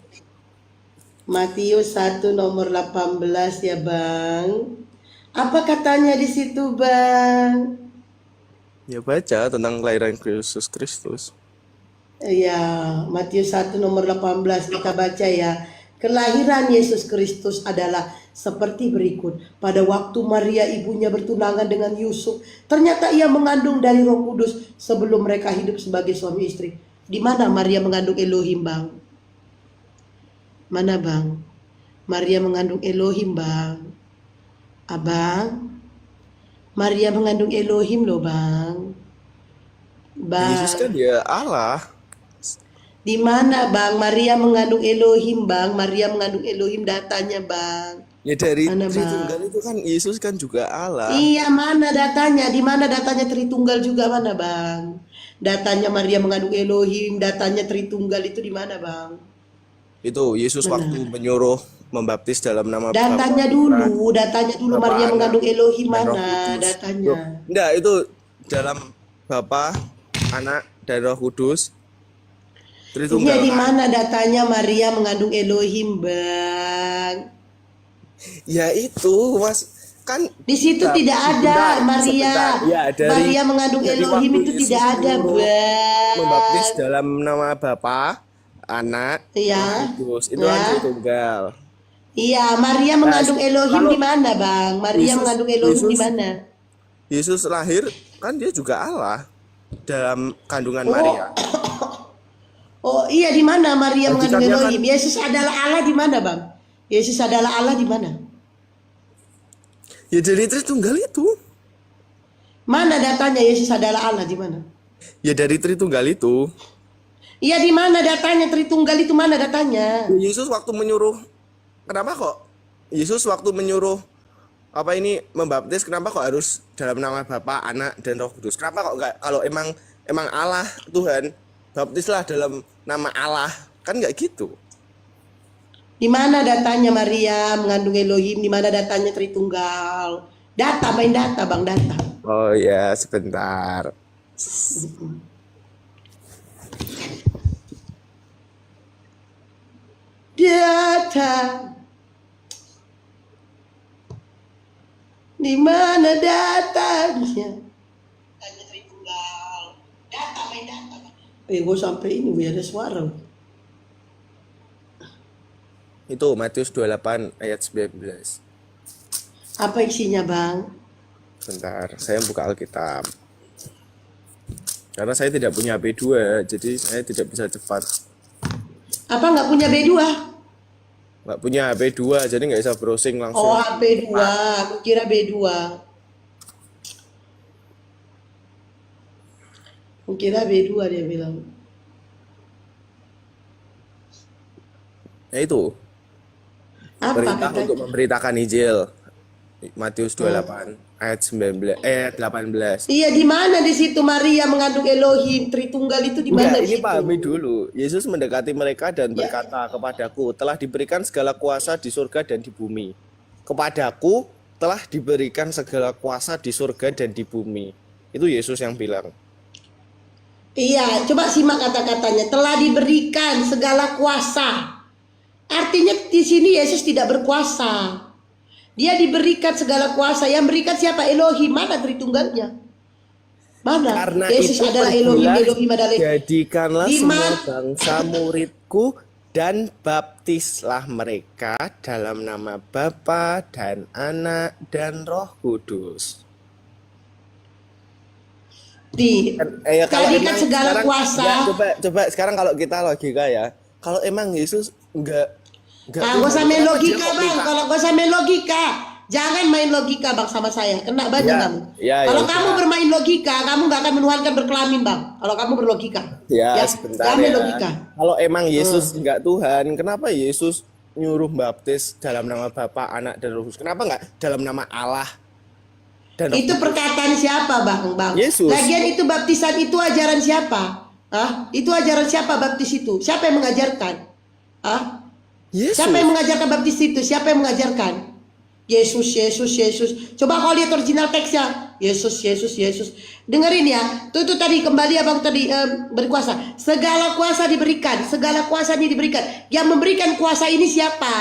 Matius 1 nomor 18 ya bang. Apa katanya di situ bang? Ya baca tentang kelahiran Yesus Kristus. Ya, Matius 1 nomor 18 kita baca ya. Kelahiran Yesus Kristus adalah seperti berikut. Pada waktu Maria ibunya bertunangan dengan Yusuf, ternyata ia mengandung dari Roh Kudus sebelum mereka hidup sebagai suami istri. Di mana Maria mengandung Elohim, Bang? Mana, Bang? Maria mengandung Elohim, Bang. Abang, Maria mengandung Elohim loh, Bang. Yesus kan Bang, ya Allah. di mana, Bang? Maria mengandung Elohim, Bang. Maria mengandung Elohim, datanya, Bang. Ya dari Mana, Tritunggal Bang? itu kan Yesus kan juga Allah. Iya, mana datanya? Di mana datanya Tritunggal juga, mana, Bang? Datanya Maria mengandung Elohim, datanya Tritunggal itu di mana, Bang? Itu Yesus waktu Mana? menyuruh membaptis dalam nama Bapa, Datanya Putra, dulu, datanya dulu Bapa, Maria Anak, mengandung Elohim, dan Roh mana Kudus. datanya? Loh, enggak, itu dalam Bapa, Anak, dan Roh Kudus. Iya, Tritunggal di kan? mana datanya Maria mengandung Elohim, Bang? Ya itu Mas kan Di situ Bap- tidak sebentar, ada Maria. sebentar. Ya Maria mengandung dari Elohim waktu itu Yesus tidak ada, menyuruh membaptis Bang. dalam nama Bapa, Anak, Roh Iya, Kudus. Itu kan ya. Tritunggal. Iya, Maria Nah, mengandung Elohim kalau di mana, Bang? Maria Yesus mengandung Elohim di Yesus mana? Yesus lahir kan dia juga Allah dalam kandungan Oh, Maria. oh iya, di mana Maria Nah, jika mengandung dia kan Elohim? Yesus adalah Allah di mana, Bang? Yesus adalah Allah di mana? ya dari Tritunggal itu. Mana datanya Yesus adalah Allah di mana? Ya dari Tritunggal itu. Iya, di mana datanya Tritunggal itu, mana datanya? Ya, Yesus waktu menyuruh, kenapa kok Yesus waktu menyuruh apa ini membaptis, kenapa kok harus dalam nama Bapa, Anak, dan Roh Kudus? Kenapa kok enggak, kalau emang Allah Tuhan, baptislah dalam nama Allah, kan nggak gitu. Di mana datanya Maria mengandung Elohim? Di mana datanya Tritunggal? Data, main data, Bang, data. Oh ya, sebentar. Data. Di mana datanya? Tanya Tritunggal. Data, main data. Gue sampai ini, gue ada suara. Itu Matius 28 ayat 19. Apa isinya, Bang? Sebentar, saya buka Alkitab. Karena saya tidak punya HP2, jadi saya tidak bisa cepat. Apa nggak punya B2? Nggak punya HP2, jadi nggak bisa browsing langsung. Oh, HP2. Aku kira B2. Aku kira B2 dia bilang. Nah itu, Apa perintah katanya? untuk memberitakan Injil. Matius 28 ayat 19 ayat 18. Iya, di mana di situ Maria mengandung Elohim Tritunggal itu di mana Enggak, di ini situ? pahami dulu. Yesus mendekati mereka dan Ya. berkata kepadaku, telah diberikan segala kuasa di surga dan di bumi. Kepadaku telah diberikan segala kuasa di surga dan di bumi. Itu Yesus yang bilang. Iya, coba simak kata-katanya. Telah diberikan segala kuasa. Artinya di sini Yesus tidak berkuasa. Dia diberikan segala kuasa. Yang berikan siapa? Elohim. Mana Tritunggalnya? Mana? Karena Yesus itu adalah Elohim. pergilah, Elohim adalah jadikanlah di semua mana? bangsa muridku dan baptislah mereka dalam nama Bapa dan Anak dan Roh Kudus. Ya, kalau Jadikan emang segala sekarang, kuasa. ya, coba sekarang kalau kita logika ya, kalau emang Yesus enggak Gak Tuhan, usah main kenapa dia logika, kok Bang. minta? Kalau gak usah main logika, jangan main logika, Bang, sama saya. Kena banyak Ya, kamu. ya, Kalau ya, kamu ya. bermain logika, kamu gak akan menuhankan berkelamin, Bang. Kalau kamu berlogika, Ya, sebentar jangan main ya. logika. Kalau emang Yesus enggak Tuhan, kenapa Yesus nyuruh baptis dalam nama Bapa, Anak, dan Roh Kudus? Kenapa enggak dalam nama Allah dan Roh Itu Kudus? perkataan siapa, Bang? Yesus. Lagian itu baptisan itu ajaran siapa? Hah? Itu ajaran siapa baptis itu? Siapa yang mengajarkan? Hah? Yesus. Siapa yang mengajarkan baptis itu? Siapa yang mengajarkan? Yesus. Coba kau lihat original teksnya. Yesus. Dengerin ya. Tuh tadi kembali abang tadi berkuasa. Segala kuasa diberikan. Segala kuasa ini diberikan. Yang memberikan kuasa ini siapa?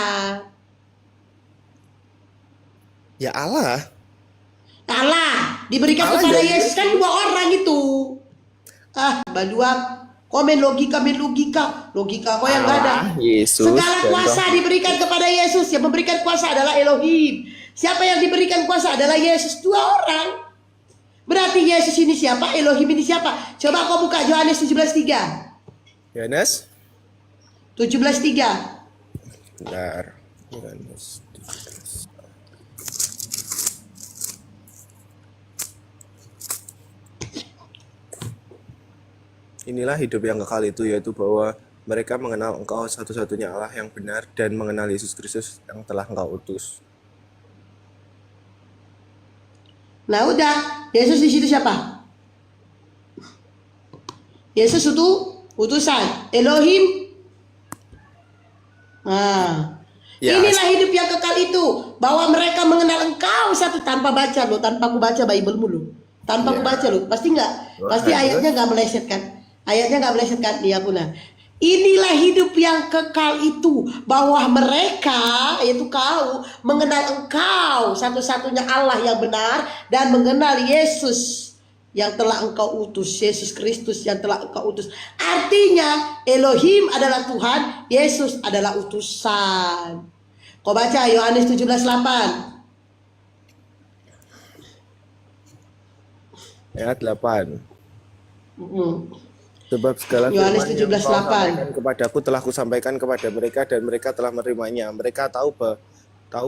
Ya Allah. Kalah. Diberikan Kalah kepada ya, Yesus. Kan 2 orang itu. Baluap. Komen logika. Logika kau yang gak ada. Yesus Segala dan kuasa diberikan kepada Yesus. Yang memberikan kuasa adalah Elohim. Siapa yang diberikan kuasa adalah Yesus. 2 orang. Berarti Yesus ini siapa? Elohim ini siapa? Coba kau buka Yohanes 17:3. Yohanes 17:3. Bentar. Yohanes 17. Inilah hidup yang kekal itu, yaitu bahwa mereka mengenal Engkau satu-satunya Allah yang benar dan mengenal Yesus Kristus yang telah Engkau utus. Nah udah, Yesus di situ siapa? Yesus itu utusan Elohim. Nah, Ya, inilah hidup yang kekal itu, bahwa mereka mengenal Engkau satu. Tanpa baca lo, tanpa aku baca Bible mulu, tanpa aku baca lo, pasti nggak, pasti ayatnya nggak melesetkan, Iya pula. Inilah hidup yang kekal itu, bahwa mereka, yaitu kau, mengenal Engkau satu-satunya Allah yang benar, dan mengenal Yesus yang telah Engkau utus, Yesus Kristus yang telah Engkau utus. Artinya Elohim adalah Tuhan, Yesus adalah utusan. Kau baca Yohanes 17:8. ayat 8. Sebab segala Yohanes firman yang Kau 17:8. sampaikan kepadaku telah kusampaikan kepada mereka, dan mereka telah menerimanya. Mereka tahu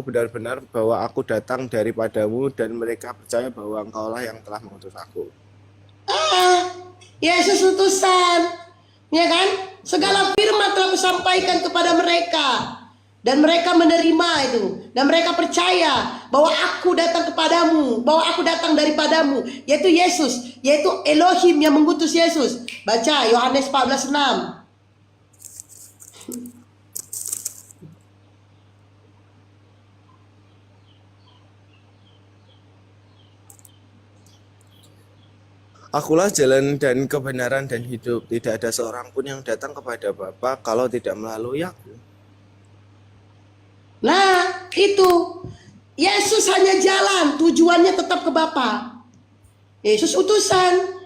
benar-benar bahwa aku datang daripadamu, dan mereka percaya bahwa Engkaulah yang telah mengutus aku. Yesus utusan, ya kan? Segala firman telah kusampaikan kepada mereka, dan mereka menerima itu, dan mereka percaya bahwa aku datang kepadamu, bahwa aku datang daripadamu, yaitu Yesus, yaitu Elohim yang mengutus Yesus. Baca Yohanes 14:6. Akulah jalan dan kebenaran dan hidup. Tidak ada seorang pun yang datang kepada Bapa kalau tidak melalui aku. Nah, itu Yesus hanya jalan, tujuannya tetap ke Bapa. Yesus utusan.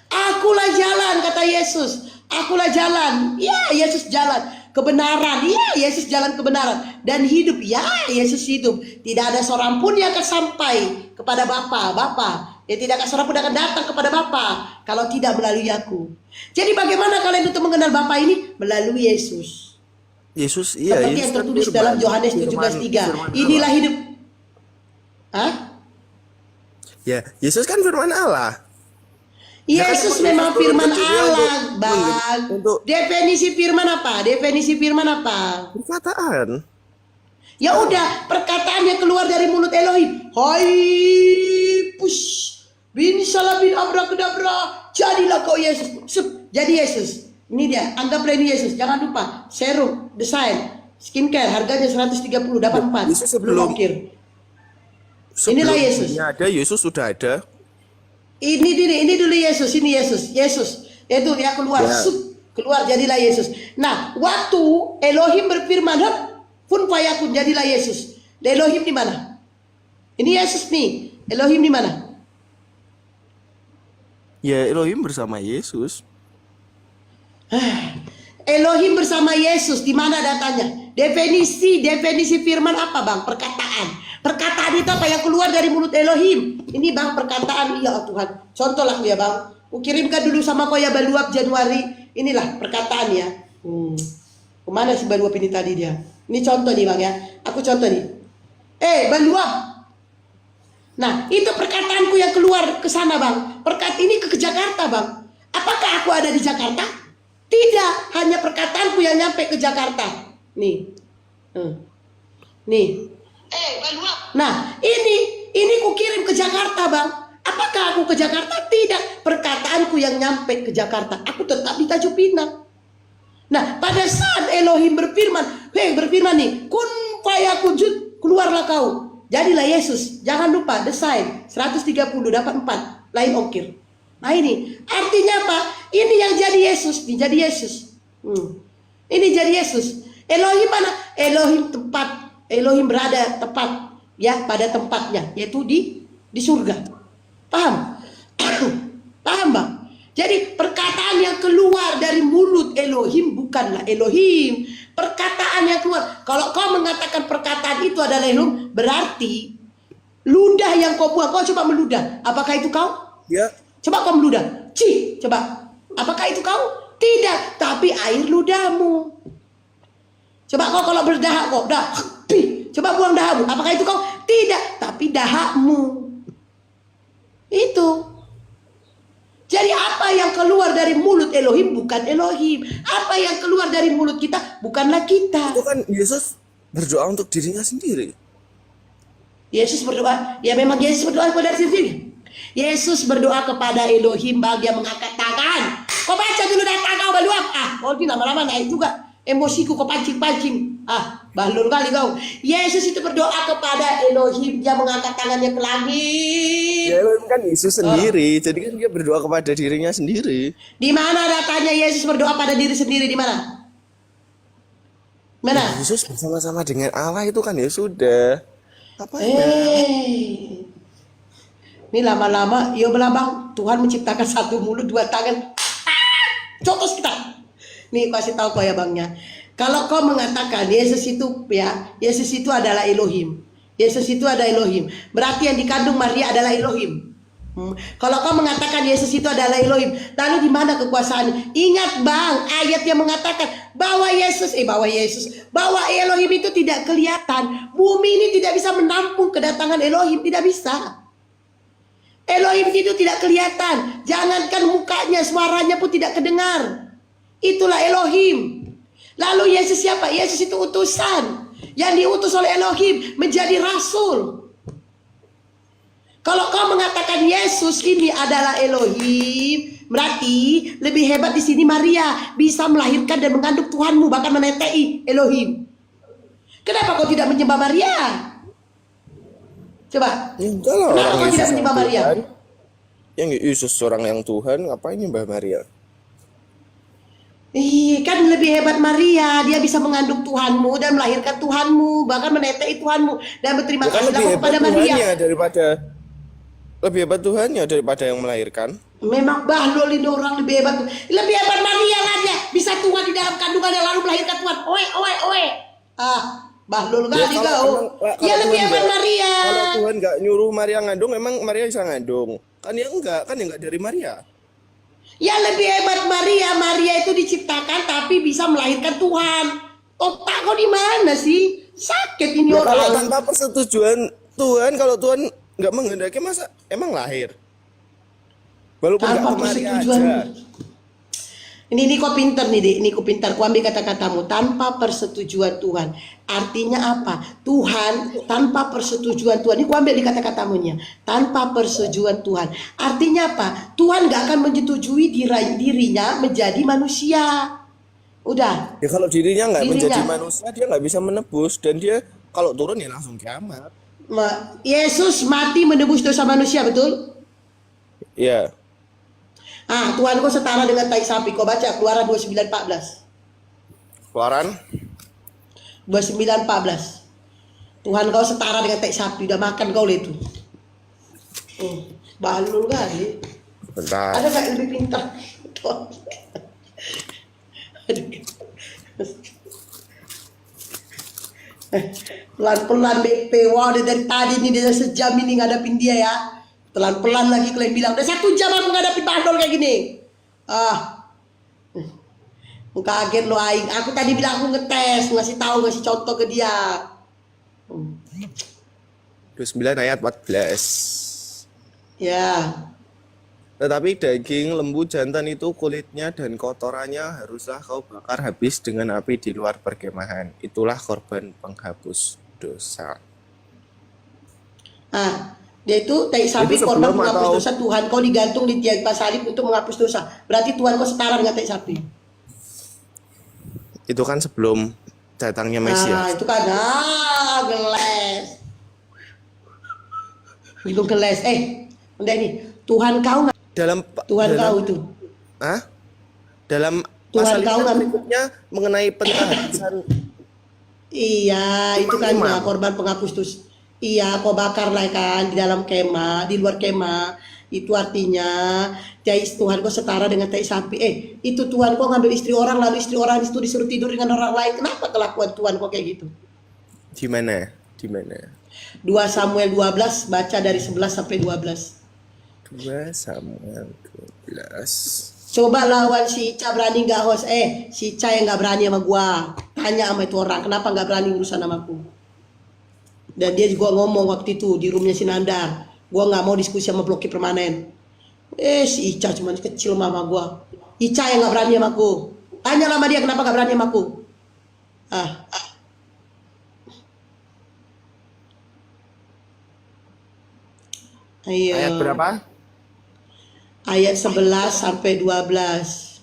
Akulah jalan, kata Yesus. Akulah jalan. Ya, Yesus jalan. Kebenaran. Ya, Yesus jalan kebenaran. Dan hidup. Ya, Yesus hidup. Tidak ada seorang pun yang akan sampai kepada Bapa. Ya, tidak ada seorang pun akan datang kepada Bapa kalau tidak melalui aku. Jadi bagaimana kalian untuk mengenal Bapa ini? Melalui Yesus. Yesus, iya. Seperti Yesus yang kan tertulis firman. dalam Yohanes Firman 17:3. Allah. Inilah hidup. Hah? Ya, Yesus kan firman Allah. Ya kan, Yesus emang memang Yesus turun firman ke dunia Allah, Bang. untuk Definisi firman apa? Definisi firman apa? perkataan. Ya udah, perkataan yang keluar dari mulut Elohim. Hai, push. Bin salah bin abrakadabra. Jadilah kau Yesus. Jadi Yesus. Ini dia, anggaplah ini Yesus. Jangan lupa, serum, desain, skincare, harganya 130, dapat 4. Yesus sebelum- ongkir. Inilah Yesus. dunia ada, Yesus sudah ada. Ini dulu Yesus, ini Yesus. Itu dia keluar, Ya. keluar jadilah Yesus. Nah, waktu Elohim berfirman, pun fayakun, jadilah Yesus. Elohim di mana? Ini Yesus nih. Elohim di mana? Ya, Elohim bersama Yesus. Elohim bersama Yesus, di mana datanya? Definisi firman apa, Bang? Perkataan itu apa yang keluar dari mulut Elohim? Ini, Bang, perkataan. Ya Tuhan, contoh lah ya, Bang. Kukirimkan dulu sama kau ya Baluap Januari. Inilah perkataan ya. Kemana si Baluap ini tadi dia? Ini contoh nih, Bang ya. Aku contoh nih. Baluap. Nah, itu perkataanku yang keluar ke sana, Bang. Ini ke Jakarta, Bang. Apakah aku ada di Jakarta? Tidak, hanya perkataanku yang nyampe ke Jakarta. Nih. Nih. Baluap. Nah, ini ku kirim ke Jakarta, Bang. Apakah aku ke Jakarta? Tidak. Perkataanku yang nyampe ke Jakarta. Aku tetap di Tanjung Pinang. Nah, pada saat Elohim berfirman nih, kun fayakun, keluarlah kau. Jadilah Yesus. Jangan lupa desain 130 dapat 4, lain ongkir. Nah, ini artinya apa? Ini yang jadi Yesus, jadi Yesus. Ini jadi Yesus. Elohim mana? Elohim tepat. Elohim berada tepat ya pada tempatnya, yaitu di di surga. Paham? Paham bang? Jadi perkataan yang keluar dari mulut Elohim bukanlah Elohim. Perkataan yang keluar, kalau kau mengatakan perkataan itu adalah Elohim, berarti ludah yang kau buang, kau coba meludah, apakah itu kau? Ya. Coba kau meludah, coba, apakah itu kau? Tidak, tapi air ludahmu. Coba kau kalau berdahak kau, coba buang dahakmu, apakah itu kau? Tidak, tapi dahakmu. Itu. Jadi apa yang keluar dari mulut Elohim bukan Elohim. Apa yang keluar dari mulut kita bukanlah kita. Itu kan Yesus berdoa untuk dirinya sendiri. Yesus berdoa, ya memang Yesus berdoa kepada diri sendiri. Yesus berdoa kepada Elohim, dia mengangkat tangan. Kau baca dulu datang kau baluap. Kau ini lama-lama naik juga emosiku, kau pancing-pancing. Bahlul kali kau. Yesus itu berdoa kepada Elohim, dia mengangkat tangannya ke langit. Ya Elohim kan Yesus sendiri, jadi kan dia berdoa kepada dirinya sendiri. Di mana datanya Yesus berdoa pada diri sendiri, di mana? Mana? Yesus bersama-sama dengan Allah itu kan ya sudah. Apa Ini lama-lama, ya belambang Tuhan menciptakan satu mulut, dua tangan. Contoh kita. Nih kasih tahu kau ya bangnya. Kalau kau mengatakan Yesus itu Yesus itu adalah Elohim. Yesus itu adalah Elohim. Berarti yang dikandung Maria adalah Elohim. Kalau kau mengatakan Yesus itu adalah Elohim, lalu di mana kekuasaannya? Ingat bang, ayat yang mengatakan bahwa Elohim itu tidak kelihatan. Bumi ini tidak bisa menampung kedatangan Elohim, tidak bisa. Elohim itu tidak kelihatan. Jangankan mukanya, suaranya pun tidak kedengar. Itulah Elohim. Lalu Yesus siapa? Yesus itu utusan yang diutus oleh Elohim menjadi rasul. Kalau kau mengatakan Yesus ini adalah Elohim, berarti lebih hebat di sini Maria bisa melahirkan dan mengandung Tuhanmu, bahkan menetei Elohim. Kenapa kau tidak menyembah Maria? Coba. Kenapa kau tidak menyembah Maria? Yang Yesus seorang yang Tuhan, ngapain nyembah Maria? Kan lebih hebat Maria, dia bisa mengandung Tuhanmu dan melahirkan Tuhanmu, bahkan menetei Tuhanmu dan berterima kasih kepada Maria. Lebih hebat Tuhannya daripada yang melahirkan. Memang bahlul ini orang lebih hebat. Lebih hebat Maria aja, bisa Tuhan di dalam kandungannya lalu melahirkan Tuhan. Oe. Bahlul kali kau. Ya lebih hebat Maria. Kalau Tuhan nggak nyuruh Maria ngandung, emang Maria bisa ngandung? Kan ya enggak dari Maria. Ya lebih hebat Maria. Maria itu diciptakan tapi bisa melahirkan Tuhan. Otak kau di mana sih? Sakit ini orang. Kalau tanpa persetujuan Tuhan, kalau Tuhan nggak menghendaki masa emang lahir? Walaupun nggak ke Maria aja. Ini kau pintar nih, Dik. Ini kau pintar. Kau ambil kata-katamu. Tanpa persetujuan Tuhan. Artinya apa? Tuhan tanpa persetujuan Tuhan. Ini kau ambil di kata-katamunya. Tanpa persetujuan Tuhan. Artinya apa? Tuhan gak akan menyetujui dirinya menjadi manusia. Udah. Ya kalau dirinya nggak menjadi manusia, dia nggak bisa menebus. Dan dia kalau turun ya langsung kiamat. Yesus mati menebus dosa manusia, betul? Iya. Tuhan kau setara dengan tai sapi. Kau baca Keluaran 29:14. Keluaran 29:14. Tuhan kau setara dengan tai sapi. Udah makan kau itu. Balul kali. Bentar. Ada gak lebih pintar? Pelan-pelan BP. Wah, dari tadi nih dia sejam ini ngadapin dia ya. Pelan-pelan lagi kalian bilang, udah 1 jam aku ngadapin Bahlul kayak gini. Kaget lo aing. Aku tadi bilang aku ngetes, ngasih contoh ke dia. 29 ayat 14. Ya. Tetapi daging lembu jantan itu kulitnya dan kotorannya haruslah kau bakar habis dengan api di luar perkemahan. Itulah korban penghapus dosa. Dia itu tai sapi korban menghapus dosa. Tuhan kau digantung di tiang salib untuk menghapus dosa. Berarti Tuhan kau setara dengan tai sapi. Itu kan sebelum datangnya Mesias. Itu kan geles. Itu geles. Udah ini Tuhan kau dalam kau itu. Dalam Tuhan pasal kau berikutnya mengenai pentahabisan. Iya, itu kan korban penghapus dosa. Iya, kau bakar lah kan di dalam kemah, di luar kemah. Itu artinya Tuhan kau setara dengan tai sapi. Itu Tuhan kau ngambil istri orang lalu istri orang itu disuruh tidur dengan orang lain. Kenapa kelakuan Tuhan kau kayak gitu? Di mana? Di mana? 2 Samuel 12 baca dari 11 sampai 12. 2 Samuel 12. Coba lawan si Ica berani nggak host? Si Ica yang nggak berani sama gua. Tanya sama itu orang, kenapa nggak berani urusan sama aku? Dan dia juga ngomong waktu itu di roomnya si Nandar. Gua nggak mau diskusi sama blokir permanen. Si Ica cuma kecil mama gua. Ica yang nggak berani sama aku. Tanya sama dia kenapa nggak berani sama aku. Ayo. Ayat berapa? Ayat 11 sampai 12.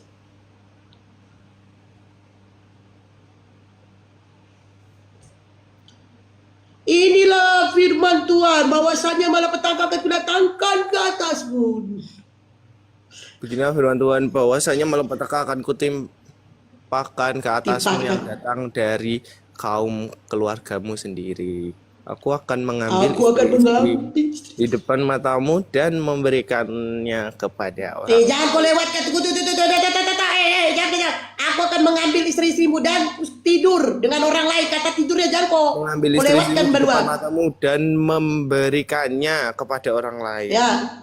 Inilah firman Tuhan, bahwasanya malapetaka akan kudatangkan ke atasmu. Beginilah firman Tuhan, bahwasanya malapetaka akan kutimpakan ke atasmu yang datang dari kaum keluargamu sendiri. Aku akan mengambil istri di depan matamu dan memberikannya kepada orang. Jangan kau lewatkan. Jangan. Aku akan mengambil istri-istrimu dan tidur dengan orang lain. Kata tidurnya jangan kau mengambil istri-istrimu di depan matamu dan memberikannya kepada orang lain. Ya.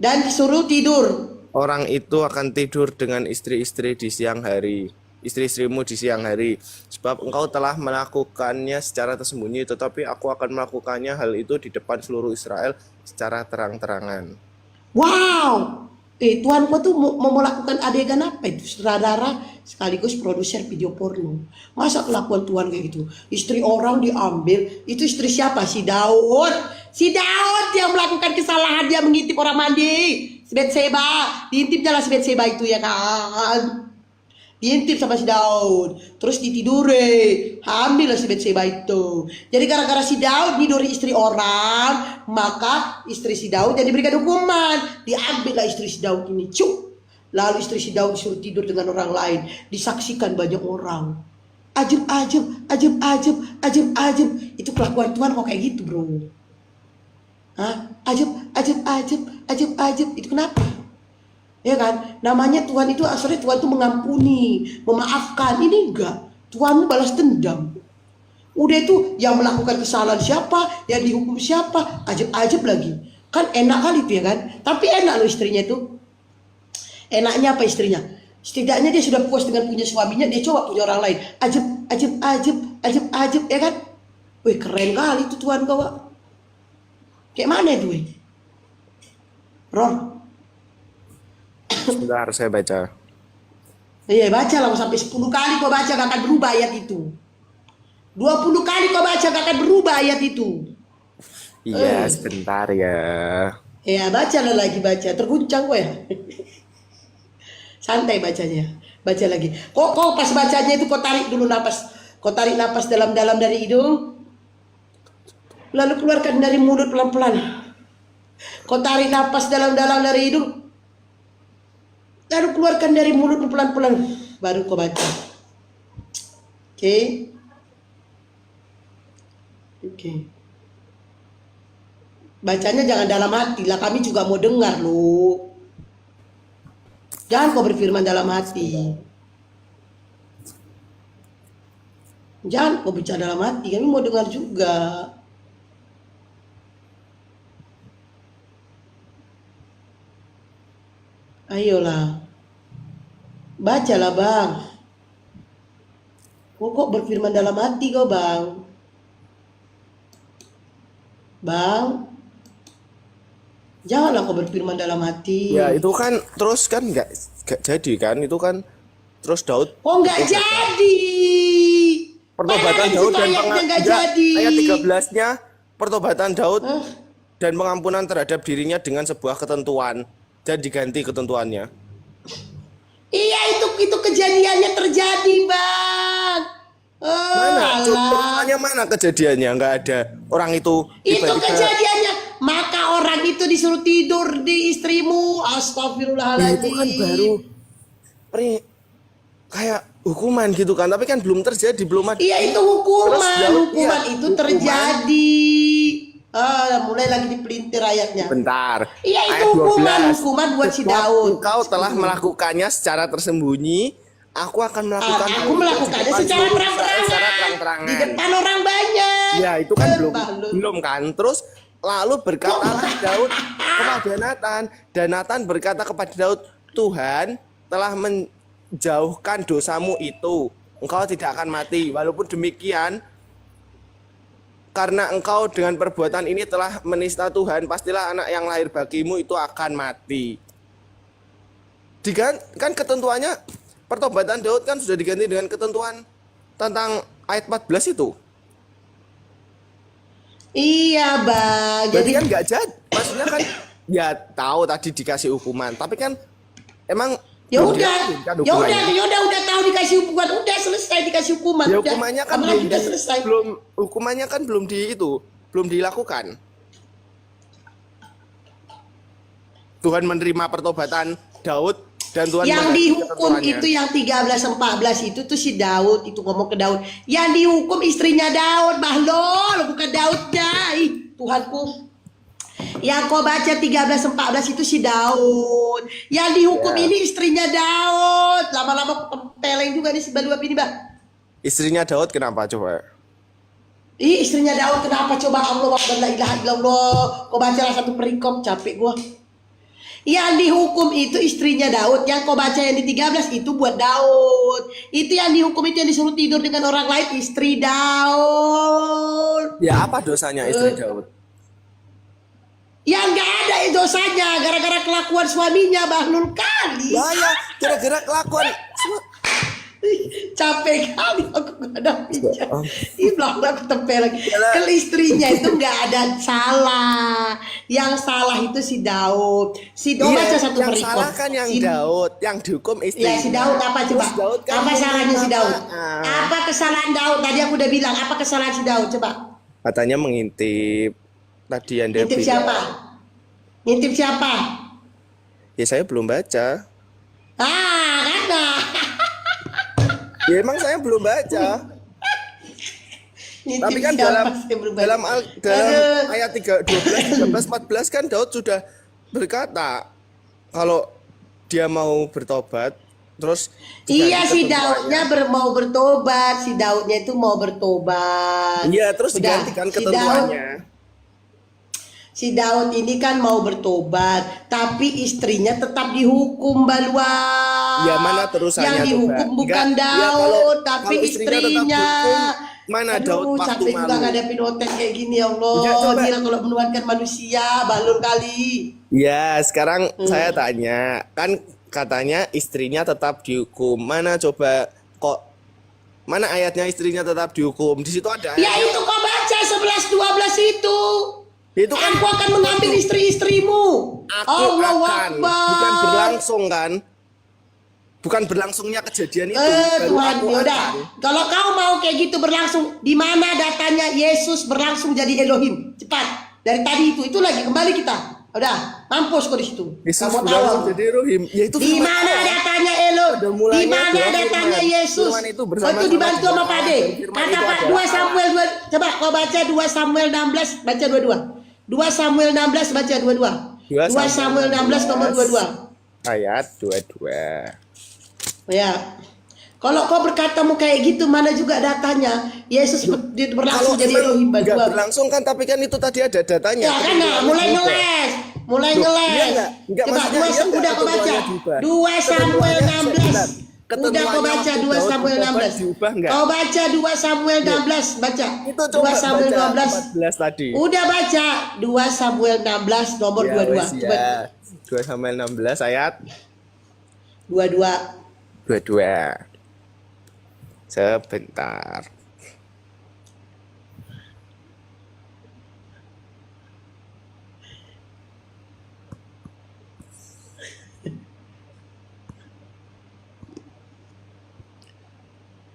Dan disuruh tidur. Orang itu akan tidur dengan istri-istri di siang hari. Istri-istrimu di siang hari, sebab engkau telah melakukannya secara tersembunyi, tetapi aku akan melakukannya hal itu di depan seluruh Israel secara terang-terangan. Wow, Tuhan kau tuh mau melakukan adegan apa itu? Sutradara sekaligus produser video porno. Masa kelakuan Tuhan kayak gitu? Istri orang diambil, itu istri siapa? Si Daud. Si Daud yang melakukan kesalahan, dia mengintip orang mandi. Si Betseba, diintip jalan si Betseba itu ya kan? Diintip sama si Daud, terus ditiduri, hamil lah si Betseba itu. Jadi gara-gara si Daud niduri istri orang, maka istri si Daud jadi diberikan hukuman. Diambil lah istri si Daud ini, cuk. Lalu istri si Daud disuruh tidur dengan orang lain, disaksikan banyak orang. Ajib. Itu kelakuan Tuhan kok kayak gitu, bro. Ajib. Itu kenapa? Ya kan, namanya Tuhan itu asalnya Tuhan itu mengampuni, memaafkan. Ini enggak, Tuhan balas dendam. Udah itu yang melakukan kesalahan siapa, yang dihukum siapa, ajib lagi. Kan enak kali itu ya kan. Tapi enak loh istrinya itu. Enaknya apa istrinya? Setidaknya dia sudah puas dengan punya suaminya, dia coba punya orang lain. Ajib ya kan. Wih keren kali itu Tuhan kau. Kayak mana itu? Ron. Sebentar saya baca. Iya baca lah sampai 10 kali kau baca gak akan berubah ayat itu. 20 kali kau baca gak akan berubah ayat itu. Iya sebentar ya. Ya baca lah lagi baca. Terguncang kau ya. Santai bacanya. Baca lagi. Kok pas bacanya itu kau tarik dulu napas. Kau tarik napas dalam-dalam dari hidung. Lalu keluarkan dari mulut pelan-pelan. Kau tarik napas dalam-dalam dari hidung. Lalu keluarkan dari mulut pelan-pelan. Baru kau baca. Oke. Bacanya jangan dalam hati lah. Kami juga mau dengar loh. Jangan kau berfirman dalam hati. Jangan kau bicara dalam hati. Kami mau dengar juga. Ayolah. Bacalah bang. Kok berfirman dalam hati kau bang? Bang. Janganlah kau berfirman dalam hati. Ya itu kan terus kan nggak jadi kan, itu kan terus Daud. Oh nggak jadi. Pertobatan Daud dan jadi. Ayat 13-nya pertobatan Daud dan pengampunan terhadap dirinya dengan sebuah ketentuan dan diganti ketentuannya. Iya itu kejadiannya terjadi bang. Mana? Contohnya mana kejadiannya? Nggak ada. Orang itu itu kejadiannya. Maka orang itu disuruh tidur di istrimu. Astagfirullahaladzim. Itu kan baru kayak hukuman gitu kan. Tapi kan belum terjadi, belum ada. Iya itu hukuman. Terus, hukuman itu terjadi. Mulai lagi dipelintir ayatnya. Bentar. Iya itu Ayat 12. hukuman buat si Sebab Daud. engkau telah melakukannya secara tersembunyi, aku akan melakukan Aku melakukannya secara secara terang-terangan terang-terangan. di depan orang banyak. Ya, itu kan Balut. belum kan. Terus lalu berkatalah Daud kepada Nathan, dan Nathan berkata kepada Daud, Tuhan telah menjauhkan dosamu itu. Engkau tidak akan mati. Walaupun demikian, karena engkau dengan perbuatan ini telah menista Tuhan, pastilah anak yang lahir bagimu itu akan mati. Kan ketentuannya, pertobatan Daud kan sudah diganti dengan ketentuan tentang ayat 14 itu. Iya bang. Jadi Jadi kan nggak jadi. Maksudnya kan, ya tahu tadi dikasih hukuman, tapi kan emang ya belum udah, diakuin kan hukumannya. udah tahu dikasih hukuman, udah selesai dikasih hukuman. Ya udah. hukumannya kan Apalagi udah selesai. hukumannya kan belum dilakukan. Tuhan menerima pertobatan Daud dan Tuhan Yang mengganti dihukum ketentuannya. itu yang 13-14 itu tuh si Daud, itu ngomong ke Daud. Yang dihukum istrinya Daud, Bahlol, bukan Daudnya. Ih, Tuhanku. Yang kau baca 13-14 itu si Daud. Yang dihukum Ya. ini istrinya Daud. Lama-lama aku tempeleng juga nih si Baluap ini, Bang. Istrinya Daud kenapa coba? Ih, istrinya Daud kenapa coba? Allah Akbar, la ilaha illallah. Kau bacalah satu perikop, capek gua. Yang dihukum itu istrinya Daud. Yang kau baca yang di 13 itu buat Daud. Itu yang dihukum, itu yang disuruh tidur dengan orang lain, istri Daud. Ya apa dosanya istri Daud? Yang gak ada dosanya gara-gara kelakuan suaminya, Bahlul kali. Lah ya, gara-gara kelakuan. Capek kali aku menghadapinya. Ih, belakang aku tempel lagi. Ke istrinya itu nggak ada salah. Yang salah itu si Daud. Si Daud baca satu yang perikop. salah kan yang Daud, yang dihukum istri. Ya si Daud apa coba? Terus Daud kan Apa salahnya si Daud? minta maaf. Apa kesalahan Daud? Tadi aku udah bilang apa kesalahan si Daud coba? Katanya mengintip. Tadi yang dia Ngintip bilang. siapa? Ngintip siapa? Ya saya belum baca. Kan Ya emang saya belum baca. ngintip Tapi kan siapa? Saya belum baca. dalam Aduh. ayat 12, 13, 14 kan Daud sudah berkata kalau dia mau bertobat, terus Iya si ketentuannya. Daudnya mau bertobat, si Daudnya itu mau bertobat. Iya, terus Udah, digantikan si ketentuannya. Si Daud ini kan mau bertobat, tapi istrinya tetap dihukum, Balwa. Ya mana terusannya Yang tuh, dihukum Mbak? bukan Enggak, ya, Daud, kalau tapi istrinya tetap istrinya. dihukum, mana Daud waktu capek juga malu? ngadepin hotel kayak gini ya Allah. Ya, coba. Gila kalau menuhankan manusia, balur kali. Ya, sekarang saya tanya, kan katanya istrinya tetap dihukum. Mana coba kok mana ayatnya istrinya tetap dihukum? Di situ ada Ya ayatnya. itu kau baca 11-12 itu. Itu kan Aku akan mengambil istri-istrimu. aku Allahu akan, Akbar. bukan berlangsung kan? Bukan berlangsungnya kejadian itu. baru Tuhan, aku yaudah. akan. Kalau kau mau kayak gitu berlangsung, di mana datanya Yesus berlangsung jadi Elohim? Cepat. Dari tadi itu lagi kembali kita. Udah, mampus kau di situ. Yesus Kamu berlangsung tahu. jadi Elohim. Ya itu Di firman mana Allah. datanya Elo? Pada mulanya Di mana adalah datanya firman. Yesus? Firman itu bersama-sama Itu dibantu dengan sama Allah, Pade. dan firman Kata itu Pak adalah 2 Samuel 2. Coba kau baca 2 Samuel 16, baca 22. 2 Samuel 16 baca 22. 2 Samuel 16 nomor 22. Ayat 22. Ya. Kalau kau berkata mau kayak gitu, mana juga datanya Yesus berlangsung jadi emang Elohim nggak berdua. berlangsung kan, tapi kan itu tadi ada datanya. Ya kan, nah, mulai ngeles. Mulai Loh, ngeles. iya nggak, Coba maksudnya 2 iya nggak udah kau baca. ketentuannya diubah? 2 Samuel Ketentuannya 16. Udah kau baca 2 Samuel 16. Diubah nggak? Kau baca 2 Samuel 16, baca. Itu 2 coba Samuel baca 12. 14 tadi. Udah baca 2 Samuel 16 nomor Ya, 22. wes, Coba ya. 2 Samuel 16 ayat 22. 22. Sebentar.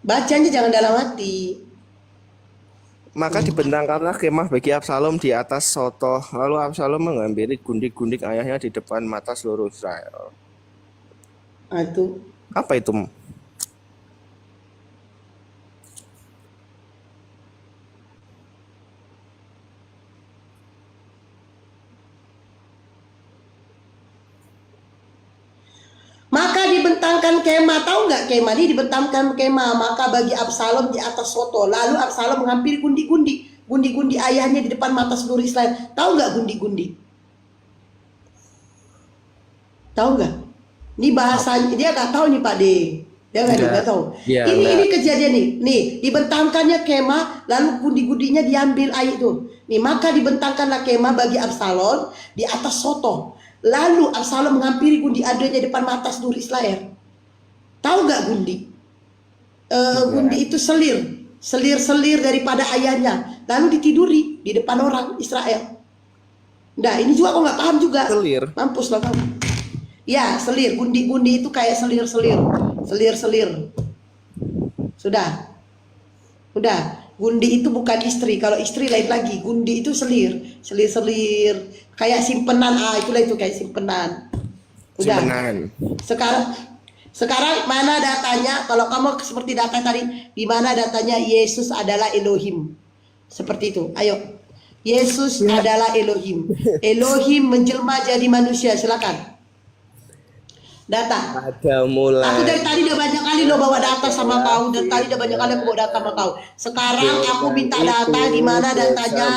Bacanya jangan dalam hati. Maka dibentangkanlah kemah bagi Absalom di atas sotoh. Lalu Absalom menghampiri gundik-gundik ayahnya di depan mata seluruh Israel. Nah, itu Apa itu? dibentangkan kemah, tahu nggak kemah ini dibentangkan kemah, maka bagi Absalom di atas soto. Lalu Absalom menghampiri gundi-gundi ayahnya di depan mata seluruh Israel. Tahu nggak gundi-gundi? Tahu nggak? Ini bahasanya dia nggak tahu nih Pak D. Dia nggak tahu. Ya, ini kejadian nih dibentangkannya kemah, lalu gundi-gundinya diambil air itu. Nih maka dibentangkanlah kemah bagi Absalom di atas soto. Lalu Absalom menghampiri gundi adanya depan mata seluruh Israel. Tahu nggak gundi? Gundi itu selir daripada ayahnya. Lalu ditiduri di depan orang Israel. Nah ini juga kok nggak paham juga. Selir. Mampus lah kamu. Ya selir, gundi itu kayak selir. Sudah. Gundi itu bukan istri. Kalau istri lain lagi. Gundi itu selir. Kayak simpenan. Itulah itu kayak simpenan. Udah. Simpenan. Sekarang mana datanya? Kalau kamu seperti data tadi, di mana datanya Yesus adalah Elohim? Seperti itu. Ayo. Yesus adalah Elohim. Elohim menjelma jadi manusia. Silakan. Data. Ada mulai. Aku dari tadi udah banyak kali lo bawa data sama kau. Dari tadi udah banyak kali aku bawa data sama kau. Sekarang aku minta data di mana datanya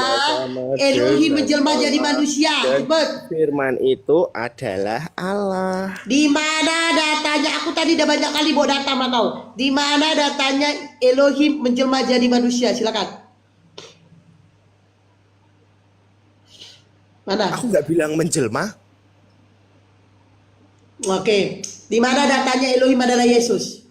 Elohim menjelma jadi manusia. Cepet. Firman itu adalah Allah. Di mana datanya? Aku tadi udah banyak kali bawa data sama kau. Di mana datanya Elohim menjelma jadi manusia? Silakan. Mana? Aku nggak bilang menjelma. Oke. Di mana datanya Elohim adalah Yesus?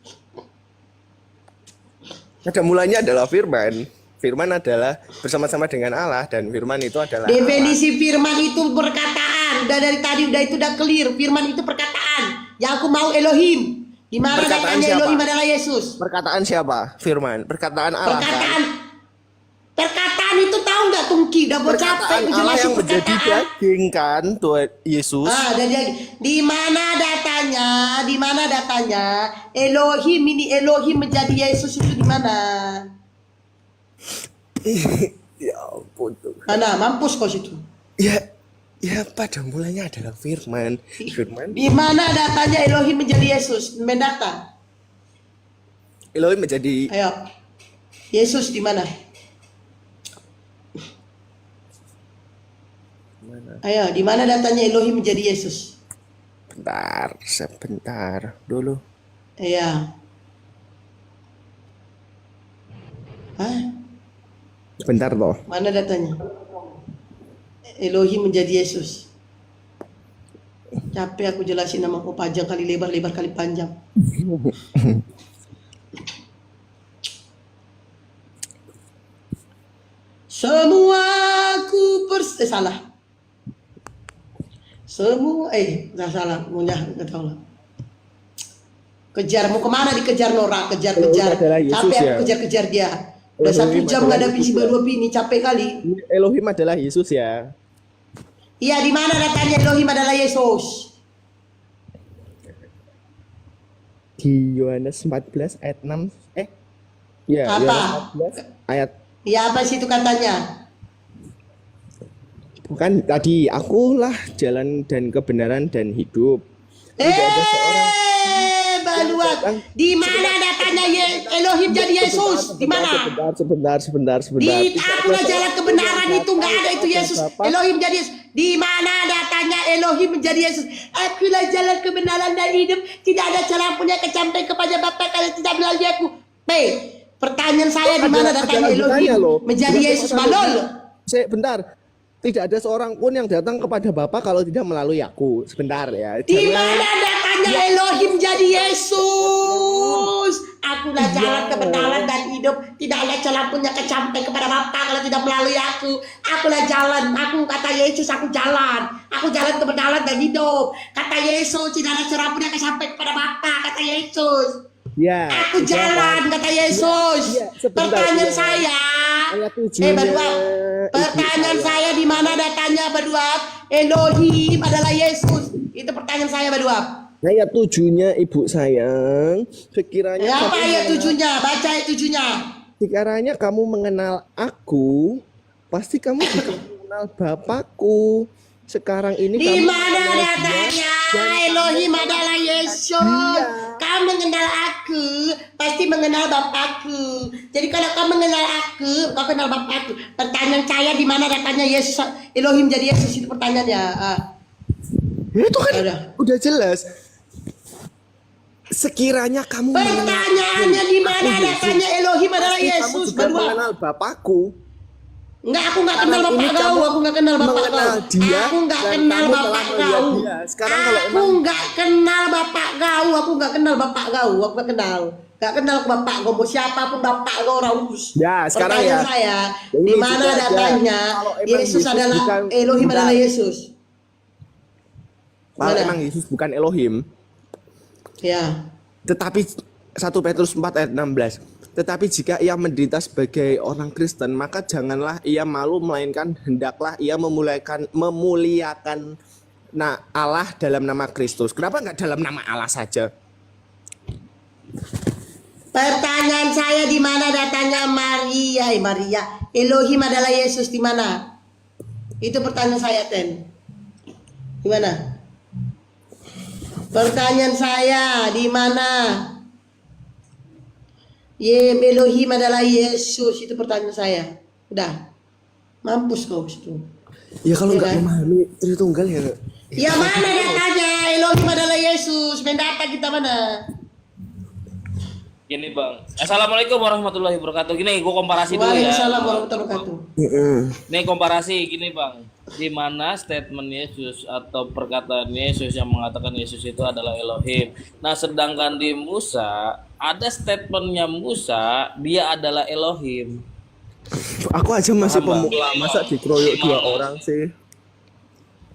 Pada mulanya adalah firman. Firman adalah bersama-sama dengan Allah dan firman itu adalah Definisi firman itu perkataan. Udah dari tadi itu udah clear. Firman itu perkataan. Yang aku mau Elohim. Di mana Perkataan datanya siapa? Elohim adalah Yesus? Perkataan siapa? Firman. Perkataan Allah. Perkataan itu tahu nggak Tungki? Udah buat capek Perkataan Allah ngejelasin yang menjadi perkataan. daging kan Tuhan Yesus. Di mana datanya? Di mana datanya? Elohim ini Elohim menjadi Yesus itu di mana? Ya ampun tuh. Mana? Mampus kau situ. Ya pada mulanya adalah firman. Firman. Di mana datanya Elohim menjadi Yesus? Mendata. Elohim menjadi Ayo. Yesus di mana? Ayo, di mana datanya Elohim menjadi Yesus? sebentar dulu. Iya. Hah? Sebentar toh. Mana datanya? Elohim menjadi Yesus. Capek aku jelasin nama aku panjang kali lebar kali panjang. Semua aku salah. Semua salah, nggak tahu lah. Kejar, mau kemana dikejar Nora? Kejar. Capek aku kejar dia. Udah 1 jam ngadapin si baru ini, capek kali. Elohim adalah Yesus ya. Iya, di mana datanya Elohim adalah Yesus? Di Yohanes 14 ayat 6. Ya, Apa? Yohanes 14 ayat. Ya, apa sih itu katanya? Bukan tadi, akulah jalan dan kebenaran dan hidup. Tidak ada seorang Baluat. Di mana datanya Elohim jadi Yesus? Di mana? Sebentar. Di akulah jalan kebenaran itu nggak ada itu Yesus. Elohim jadi Yesus. Di mana datanya Elohim menjadi Yesus? Akulah jalan kebenaran dan hidup. Tidak ada cara punya kecampai kepada Bapa kalau tidak melalui aku. Pertanyaan saya di mana datanya Elohim menjadi Yesus? Balol. Bentar. Tidak ada seorang pun yang datang kepada Bapa kalau tidak melalui aku. Sebentar ya. Di mana datanya Elohim jadi Yesus? Akulah jalan kebenaran dan hidup. Tidak ada celah punya kecampai kepada Bapa kalau tidak melalui aku. Akulah jalan. Aku kata Yesus, aku jalan. Aku jalan kebenaran dan hidup. Kata Yesus, tidak ada celah punya kecampai kepada Bapa. Kata Yesus. Ya. Aku jalan, kata Yesus. Pertanyaan saya. Pertanyaan saya di mana datanya berdua? Elohim adalah Yesus. Itu pertanyaan saya berdua. Ayat 7-nya Ibu sayang. Sekiranya apa ayat 7-nya? Baca ayat 7-nya. Sekiranya kamu mengenal aku, pasti kamu juga mengenal Bapakku. Sekarang ini di mana datanya Elohim adalah Yesus. kau mengenal aku, pasti mengenal bapakku. Jadi kalau kau mengenal aku, kau kenal bapakku. Pertanyaan saya di mana datanya Yesus Elohim jadi Yesus, itu pertanyaannya. Ya, itu kan Udah. udah jelas. Sekiranya kamu Pertanyaannya di mana datanya Elohim adalah pasti kamu Yesus. juga Berdua. mengenal Bapakku. Enggak, aku enggak kenal Sekarang bapak ini kau, kamu aku enggak kenal bapak mengenal kau. dia Aku enggak dan kenal kamu bapak telah melihat kau. dia. Sekarang kalau Aku emang enggak kenal bapak kau, aku enggak kenal bapak kau, aku enggak kenal. Enggak kenal bapak kau, mau siapapun bapak kau Raus. Ya, sekarang Pertanyaan ya. saya, Ini di mana juga aja. datanya Kalau emang Yesus Yesus adalah bukan- Elohim bukan- adalah Yesus? kalau Mana? emang Yesus bukan Elohim, Ya. tetapi 1 Petrus 4 ayat 16. Tetapi jika ia menderita sebagai orang Kristen, maka janganlah ia malu, melainkan hendaklah ia memuliakan Allah dalam nama Kristus. Kenapa nggak dalam nama Allah saja? Pertanyaan saya, di mana datanya Maria? Maria, Elohim adalah Yesus di mana? Itu pertanyaan saya, Ten. Di mana? Pertanyaan saya, di mana Elohim adalah Yesus? Itu pertanyaan saya. Udah. Mampus kau situ. Ya kalau Iya nggak kan? memahami Tritunggal ya. Ya mana datanya Elohim adalah Yesus? Mendapat kita mana? Gini bang, assalamualaikum warahmatullahi wabarakatuh. Gini, gue komparasi dulu ya. Waalaikumsalam warahmatullahi wabarakatuh. Ini komparasi gini bang, di mana statement Yesus atau perkataan Yesus yang mengatakan Yesus itu adalah Elohim. Nah, sedangkan di Musa ada statementnya Musa, dia adalah Elohim. Aku aja masih Paham, Bang? pemula, masa dikeroyok 2 orang sih?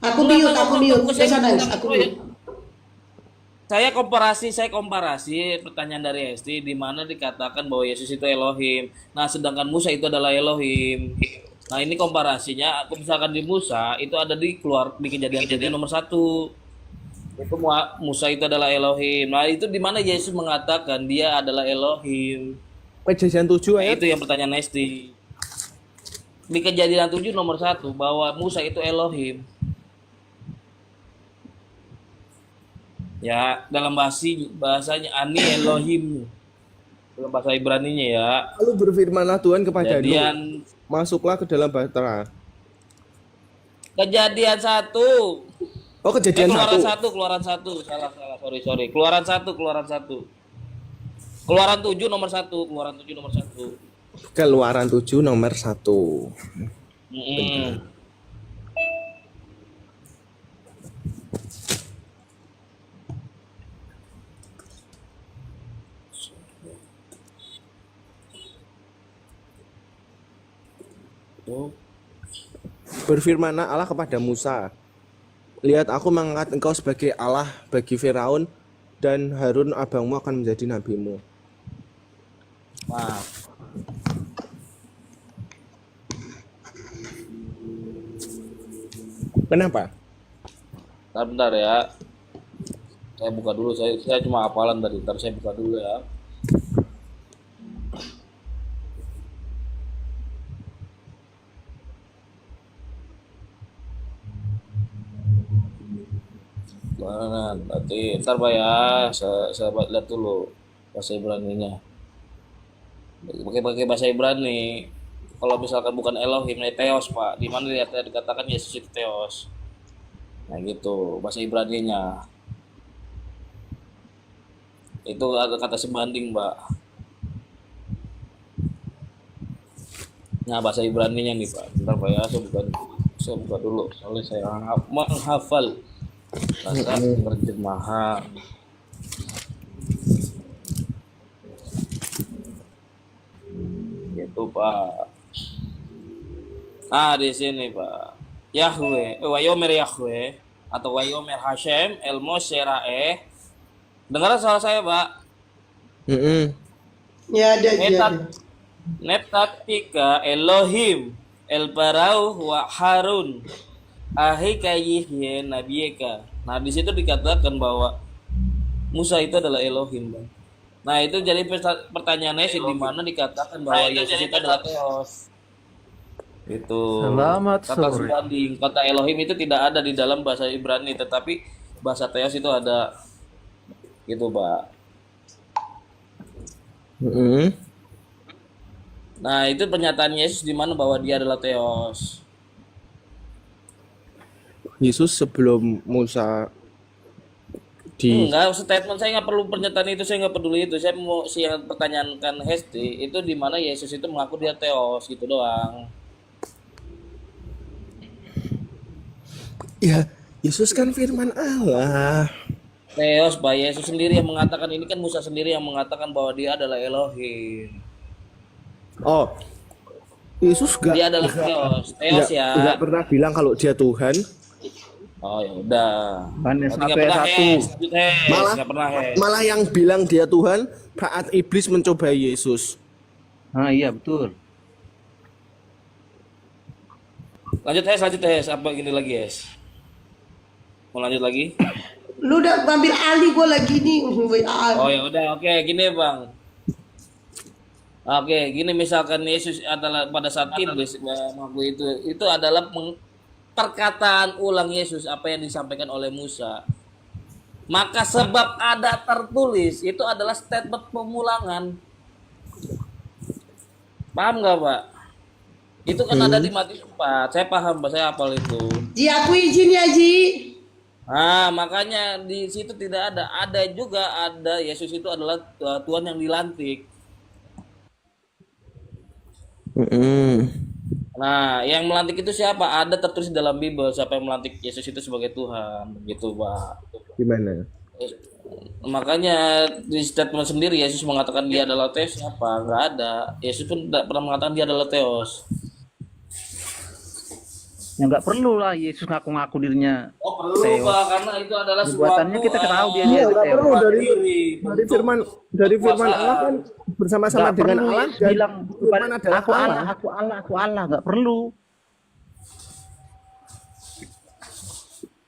Aku mute. Bisa nangis, aku mute. Saya komparasi pertanyaan dari Esti di mana dikatakan bahwa Yesus itu Elohim. Nah, sedangkan Musa itu adalah Elohim. Nah, ini komparasinya. Aku misalkan di Musa itu ada di Kejadian nomor 1. Itu Musa itu adalah Elohim. Nah, itu di mana Yesus mengatakan dia adalah Elohim. Kejadian 7 Nah, ayat. itu yang pertanyaan Esti. Di Kejadian 7 nomor 1 bahwa Musa itu Elohim. Ya, dalam bahasanya Ani Elohim. Dalam bahasa Ibraninya ya. Lalu berfirmanlah Tuhan kepada Nuh, Kejadian masuklah ke dalam bahtera. Kejadian 1. Oh, kejadian Keluaran 1. 1, Keluaran 1. Salah, sorry. Keluaran 1. Keluaran 7 nomor 1, Keluaran 7 nomor 1. Keluaran 7 nomor 1. Berfirmanlah Allah kepada Musa, lihat aku mengangkat engkau sebagai Allah bagi Firaun, dan Harun abangmu akan menjadi nabimu. Nah, Kenapa? bentar ya. Saya buka dulu, saya cuma hafalan tadi. Ntar saya buka dulu ya. Mana? Nanti ntar Pak ya, saya lihat dulu bahasa Ibraninya. Pakai bahasa Ibrani. Kalau misalkan bukan Elohim, ini Theos Pak. Di mana dikatakan Yesus itu Theos. Nah gitu, bahasa Ibraninya. Itu ada kata sebanding, Mbak. Nah, bahasa Ibraninya nih, Pak. Bentar Pak ya, saya buka dulu. Soalnya saya menghafal bahasa terjemahan. Gitu, Pak. Nah, di sini, Pak. Yahweh, Wayomer Yahweh atau Wayomer Hashem El Moseraeh. Dengar suara saya, Pak? Ya ada. Netatika Elohim El Barau wa Harun Ahi Kayihye Nabieka. Nah, di situ dikatakan bahwa Musa itu adalah Elohim, Bang. Nah, itu jadi pertanyaannya sih di mana dikatakan bahwa Yesus itu adalah Theos. Itu Selamat kata sore. sebanding, kata Elohim itu tidak ada di dalam bahasa Ibrani, tetapi bahasa Theos itu ada. Gitu, Pak. Mm-mm. Nah, itu pernyataan Yesus di mana bahwa dia adalah Theos. Yesus sebelum Musa di Enggak, statement saya nggak perlu pernyataan itu, saya nggak peduli itu. Saya mau pertanyakan Hesti itu di mana Yesus itu mengaku dia Theos gitu doang. Ya, Yesus kan firman Allah. Theos, Pak. Yesus sendiri yang mengatakan, ini kan Musa sendiri yang mengatakan bahwa dia adalah Elohim. Oh, Yesus Dia adalah Theos. Theos nggak ya. pernah bilang kalau dia Tuhan. Oh ya udah. Yohanes Berarti 1 nggak pernah ayat 1. Lanjut, Malah nggak pernah malah yang bilang dia Tuhan saat iblis mencobai Yesus. Nah, iya betul. Lanjut Hes. Apa gini lagi Hes? Mau lanjut lagi? Lu udah ngambil alih gue lagi nih. Oh ya udah, oke, gini Bang. Oke, gini misalkan Yesus adalah pada saat iblis mengaku itu adalah perkataan ulang Yesus apa yang disampaikan oleh Musa. Maka sebab ada tertulis itu adalah statement pemulangan. Paham nggak Pak? Itu kan ada di Matius 4. Saya paham, Pak. Saya hafal itu. Ji, aku izin ya Ji. Nah, makanya di situ tidak ada. Ada juga ada Yesus itu adalah Tuhan yang dilantik. Nah, yang melantik itu siapa? Ada tertulis dalam Bible siapa yang melantik Yesus itu sebagai Tuhan, gitu, Pak. Gimana? Makanya di statement sendiri Yesus mengatakan dia adalah Theos siapa? Enggak ada. Yesus pun tidak pernah mengatakan dia adalah Theos. Ya nggak perlu lah Yesus ngaku-ngaku dirinya. Oh, perlu, Theos. Pak, karena itu adalah Perbuatannya kita tahu dia Iya, nggak Theos. perlu dari firman Allah kan bersama-sama Nggak dengan perlu Allah Yesus dan bilang firman adalah aku Allah, nggak perlu.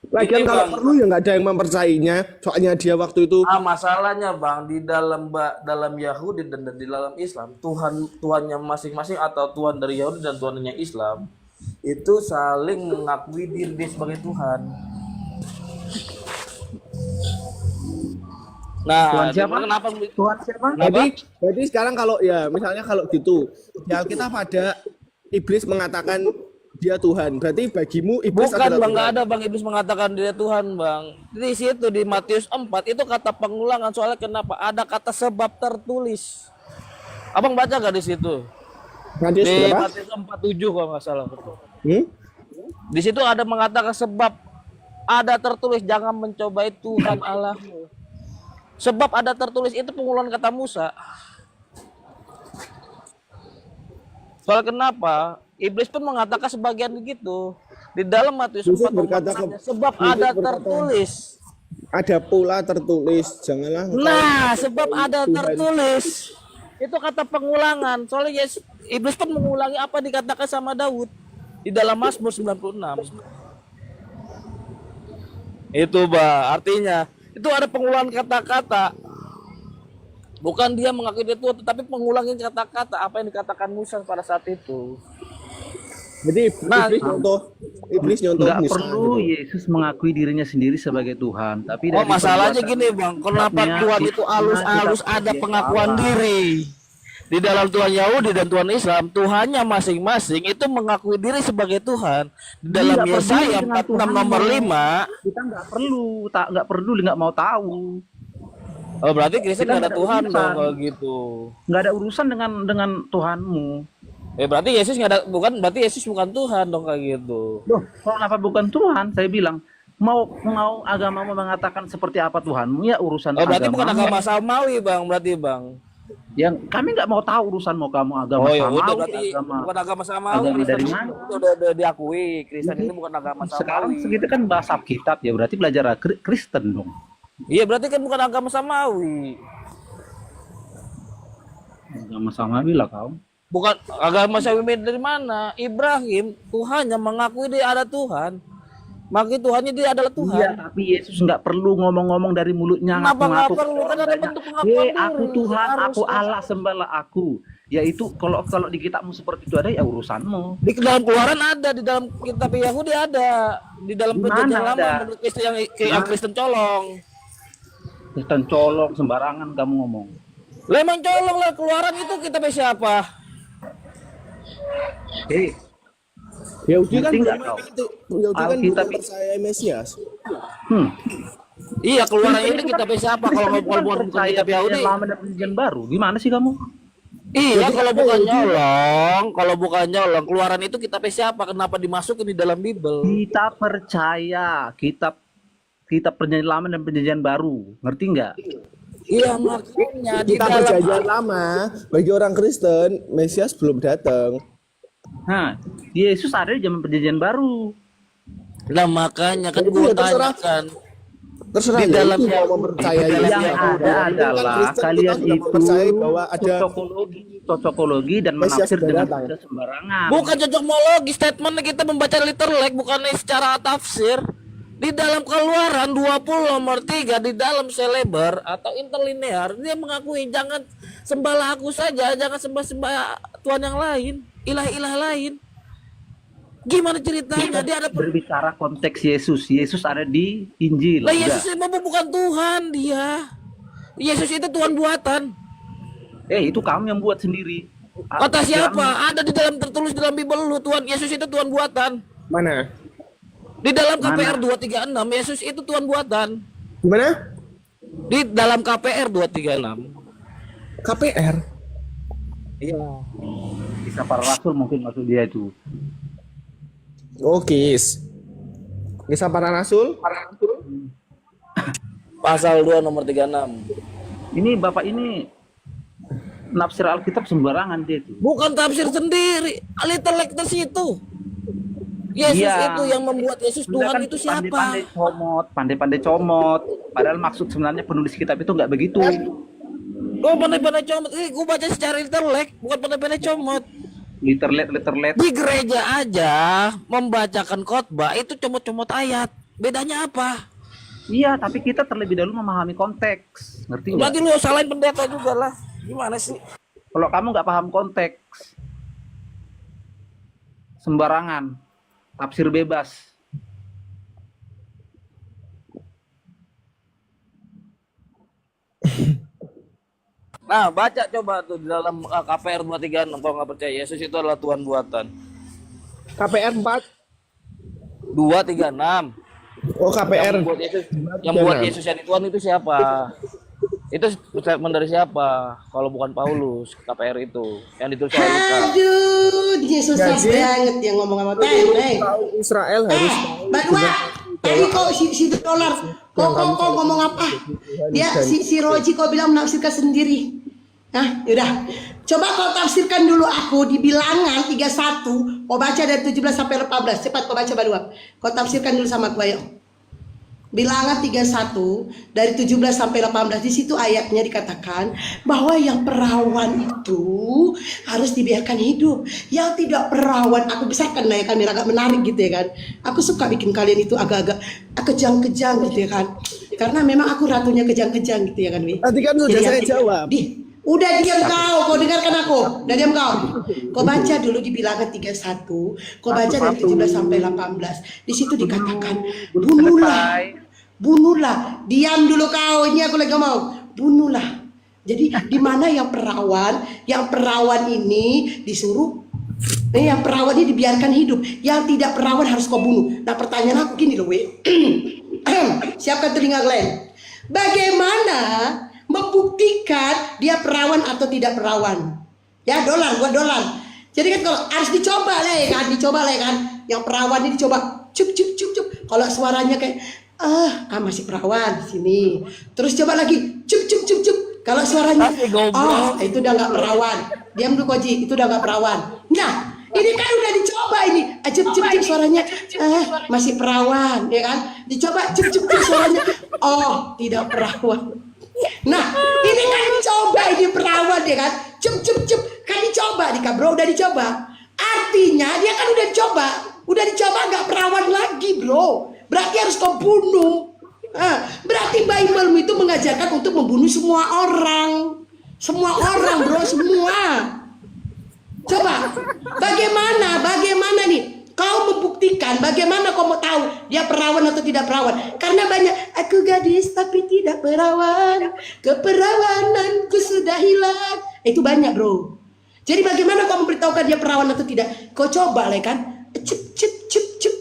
Lagian Ini, kalau Bang. perlu ya nggak ada yang mempercayainya. Soalnya dia waktu itu Masalahnya Bang, di dalam Yahudi dan di dalam Islam, Tuhannya masing-masing atau Tuhan dari Yahudi dan Tuhannya Islam itu saling mengakui diri dia sebagai Tuhan. Nah, Tuhan siapa? Kenapa? Tuhan siapa? Jadi sekarang kalau ya misalnya kalau gitu, ya kita pada iblis mengatakan dia Tuhan. Berarti bagimu iblis Bukan adalah Bang, Tuhan. nggak ada Bang iblis mengatakan dia Tuhan Bang. Di situ di Matius 4 itu kata pengulangan, soalnya kenapa? Ada kata sebab tertulis. Abang baca gak di situ? Matius Di berapa? Matius 4:7 kalau nggak salah. Hmm? Di situ ada mengatakan sebab ada tertulis jangan mencobai Tuhan Allah. Sebab ada tertulis itu pengulangan kata Musa. Soal kenapa? Iblis pun mengatakan sebagian begitu. Di dalam Matius 4 Yesus berkata sebab Yesus ada berkata, tertulis. Ada pula tertulis, janganlah engkau Nah, sebab ada Tuhan. tertulis. Itu kata pengulangan. Soalnya Iblis pun mengulangi apa dikatakan sama Daud di dalam Mazmur 96. Itu, Bah, artinya itu ada pengulangan kata-kata. Bukan dia mengakui dia Tuhan, tetapi pengulangi kata-kata apa yang dikatakan Musa pada saat itu. Jadi Nah, iblis nyontoh Nggak Musa. perlu gitu. Yesus mengakui dirinya sendiri sebagai Tuhan, tapi Oh, dari masalahnya perbuatan- gini, Bang. Kenapa sikapnya, Tuhan itu halus-halus kita ada sebagai pengakuan Allah. diri? Di dalam Tuhan Yahudi dan Tuhan Islam, Tuhannya masing-masing itu mengakui diri sebagai Tuhan. Di dalam Nggak peduli Yesaya dengan 46 Tuhan nomor mau. 5. Kita nggak peduli, nggak mau tahu. Oh, berarti Kristen Kita nggak ada nggak ada Tuhan urusan. dong kalau gitu. Nggak ada urusan dengan Tuhanmu. Berarti Yesus nggak ada, berarti Yesus bukan Tuhan dong kayak gitu. Loh, kalau kenapa bukan Tuhan? Saya bilang mau agamamu mengatakan seperti apa Tuhanmu, ya urusan Oh, berarti bukan agamamu. agama samawi, Bang, berarti, Bang. Yang kami nggak mau tahu urusan mau kamu agama Oh, ya udah, samawi, berarti bukan agama samawi. agama Kristen dari itu mana? udah diakui. Kristen ini bukan agama Sekarang samawi. segitu kan bahasa Alkitab ya, berarti belajar Kristen dong. Iya, berarti kan bukan agama samawi. Agama samawi lah kau. Bukan agama samawi dari mana? Ibrahim, Tuhannya mengakui dia ada Tuhan. Maka Tuhannya dia adalah Tuhan. Iya, tapi Yesus nggak perlu ngomong-ngomong dari mulutnya Kenapa nggak ngaku-ngaku. perlu? Kan ada bentuk pengakuan Hei, diri. aku Tuhan, Harus. aku Allah, sembahlah aku. Yaitu kalau di kitabmu seperti itu ada ya urusanmu. Di dalam Keluaran ada, di dalam kitab Yahudi ada, di dalam Di perjanjian mana lama ada? menurut Kristen yang Kristen colong. Kristen colok sembarangan kamu ngomong. Lah emang colong lah, Keluaran itu kitab siapa? Yahudi kan Ngerti nggak belum kau? Yahudi kan Alkitab belum percaya Mesias. Iya, Keluaran ini kitab siapa kalau bukan percaya kitab Yahudi? Perjanjian Lama dan Perjanjian Baru. Gimana sih kamu? Iya, kalau bukan nyolong, Keluaran itu kitab siapa? Kenapa dimasukin di dalam Bible? Kita percaya kitab Perjanjian Lama dan Perjanjian Baru. Ngerti nggak? Iya, makanya di Kita dalam perjanjian lama, bagi orang Kristen, Mesias belum datang. Nah, Yesus ada di zaman Perjanjian Baru. Lah makanya kan Itu gue ya terserah. tanyakan. Terserah Di ya, dalam itu mau mempercayai Yang siapa. ada Orang kan adalah Kristen, kalian kita sudah itu mempercayai bahwa ada cocokologi dan Mesias menafsir sudah dengan datang. tidak sembarangan. Bukan cocokologi, statementnya kita membaca literlek bukannya secara tafsir. Di dalam Keluaran 20 nomor 3 di dalam selebar atau interlinear dia mengakui jangan sembahlah aku saja, jangan sembah Tuhan yang lain, ilah-ilah lain. Gimana ceritanya? Dia ada Berbicara konteks Yesus. Yesus ada di Injil. lah Udah. Yesus itu bukan Tuhan dia. Yesus itu Tuhan buatan. Itu kamu yang buat sendiri. Kata siapa? Ada di dalam tertulis dalam Bible lu Tuhan Yesus itu Tuhan buatan. mana? Di dalam Mana? KPR 236 Yesus itu Tuhan buatan. Gimana? Di dalam KPR 236. KPR. Iya. Bisa para rasul mungkin maksud dia itu. Oh, Kisah para Rasul. Pasal 2 nomor 36. Ini Bapak ini nafsir Alkitab sembarangan dia itu. Bukan tafsir sendiri, literlek di situ. Yesus Iya. itu yang membuat Yesus Udah Tuhan kan itu siapa? Pandai-pandai comot. Padahal maksud sebenarnya penulis kitab itu nggak begitu. Gue pandai-pandai comot. Gue baca secara literlek, bukan pandai-pandai comot. Literlet. Di gereja aja membacakan khotbah itu comot-comot ayat. Bedanya apa? Iya, tapi kita terlebih dahulu memahami konteks. Ngerti nggak? Berarti lu salahin pendeta juga lah. Gimana sih? Kalau kamu nggak paham konteks, sembarangan, tafsir bebas. Nah, baca coba tuh di dalam KPR 236 kalau nggak percaya Yesus itu adalah Tuhan buatan. KPR 4. 236. Oh, KPR. Yang buat Yesus jadi Tuhan itu siapa? Itu statement dari siapa? Kalau bukan Paulus, KPR itu yang ditulis oleh Lukas. Aduh, dia susah Jadi- banget yang ngomong sama Teh. Tahu Israel harus Badua, tadi kok si dolar, kok ngomong apa? Dia si Roji kok bilang menafsirkan sendiri. Nah, yaudah. Coba kau tafsirkan dulu aku di Bilangan 31. Kau baca dari 17 sampai 18. Cepat kau baca Badua. Kau tafsirkan dulu sama aku, ayo. Bilangan 31 dari 17 sampai 18 di situ ayatnya dikatakan bahwa yang perawan itu harus dibiarkan hidup. Yang tidak perawan, aku besarkan lah ya kan biar agak menarik gitu ya kan. Aku suka bikin kalian itu agak-agak kejang-kejang gitu ya kan. Karena memang aku ratunya kejang-kejang gitu ya kan, Wi. Tadi kan sudah Jadi saya arti- jawab. Udah diam kau dengarkan aku. Udah diam kau. Kau baca dulu di Bilangan 31. Kau baca dari 17 sampai 18. Di situ dikatakan, bunuhlah. Diam dulu kau. Ini aku lagi ngomong. Bunuhlah. Jadi di mana yang perawan? Yang perawan ini disuruh. Yang perawan ini dibiarkan hidup. Yang tidak perawan harus kau bunuh. Nah pertanyaan aku gini loh, Wi. Siapkan telinga kalian. Bagaimana membuktikan dia perawan atau tidak perawan? Ya dolar, gua dolar. Jadi kan kalau harus dicoba lah ya kan, Yang perawan ini dicoba, cup. Kalau suaranya kayak masih perawan di sini. Terus coba lagi, cup. Kalau suaranya, itu udah nggak perawan. Diam dulu Koji, itu udah nggak perawan. Nah, ini kan udah dicoba ini, cup suaranya, masih perawan, ya kan? Dicoba, cup suaranya, tidak perawan. Nah, ini kan dicoba ini perawan ya kan? Cup kan dicoba nih Kak Bro, udah dicoba. Artinya dia kan udah dicoba nggak perawan lagi bro. Berarti harus kau bunuh. Berarti Bible itu mengajarkan untuk membunuh semua orang bro, semua. Coba, bagaimana nih? Kau membuktikan, bagaimana kau mau tahu dia perawan atau tidak perawan. Karena banyak, aku gadis tapi tidak perawan, keperawananku sudah hilang. Itu banyak bro. Jadi bagaimana kau memberitahukan dia perawan atau tidak? Kau coba lah kan, cep.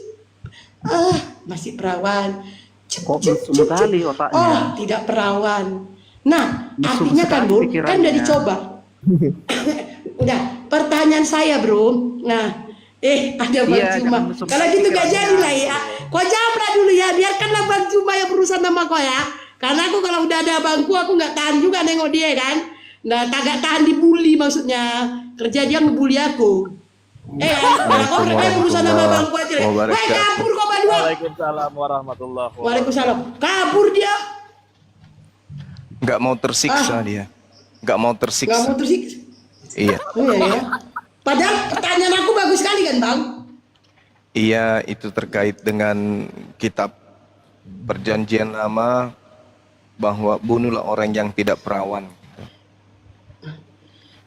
Masih perawan. Kok mesum kali otaknya. Oh, tidak perawan. Nah, Mesum artinya kan sekali bro, kan pikirannya. udah dicoba. Udah, pertanyaan saya bro. Nah, ada Bang Iya, Cuma. jangan mesum Kalau gitu gak pikirannya. jadi lah ya. Kau jawab dulu ya, biarkanlah Bang Cuma yang berurusan sama kau ya. Karena aku kalau udah ada abangku, aku nggak tahan juga nengok dia kan. Nah, kagak tahan dibully maksudnya. Kerja dia ngebully aku. Kalau kau mereka yang berurusan sama abangku aja. Wah, kabur kau berdua. Waalaikumsalam warahmatullahi wabarakatuh. Waalaikumsalam. Kabur dia. Nggak mau tersiksa dia. Nggak mau Nggak tersiksa. mau tersiksa. Iya. Iya ya. Padahal pertanyaan aku bagus sekali kan Bang? Iya, itu terkait dengan kitab Perjanjian Lama bahwa bunuhlah orang yang tidak perawan.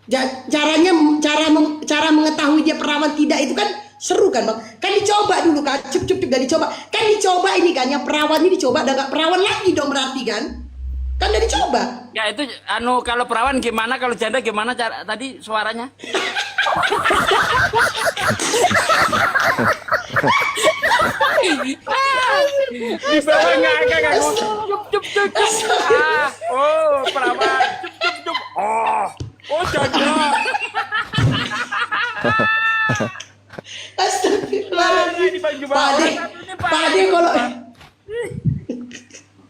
Cara mengetahui dia perawan tidak itu kan seru kan Bang? Kan dicoba dulu kan, cep dan dicoba. Kan dicoba ini kan, yang perawan ini dicoba, udah nggak perawan lagi dong berarti kan? Kan udah dicoba. Ya itu kalau perawan gimana, kalau janda gimana cara tadi suaranya? Di bawah nggak cup. Oh perawan cup. Oh janda. Astagfirullahaladzim. Pade kalau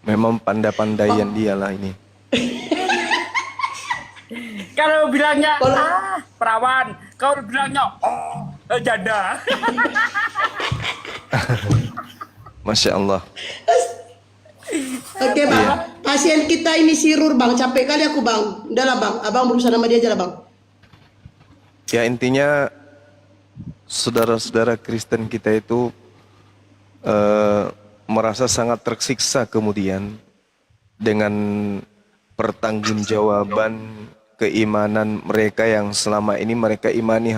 Memang pandai-pandaian dia lah ini. Kalau bilangnya perawan, kalau bilangnya janda. Masya Allah. Oke Bang, pasien kita ini sirur Bang, capek kali aku Bang. Udahlah Bang, abang berusaha sama dia aja lah Bang. Ya intinya saudara-saudara Kristen kita itu merasa sangat tersiksa kemudian dengan pertanggungjawaban keimanan mereka yang selama ini mereka imani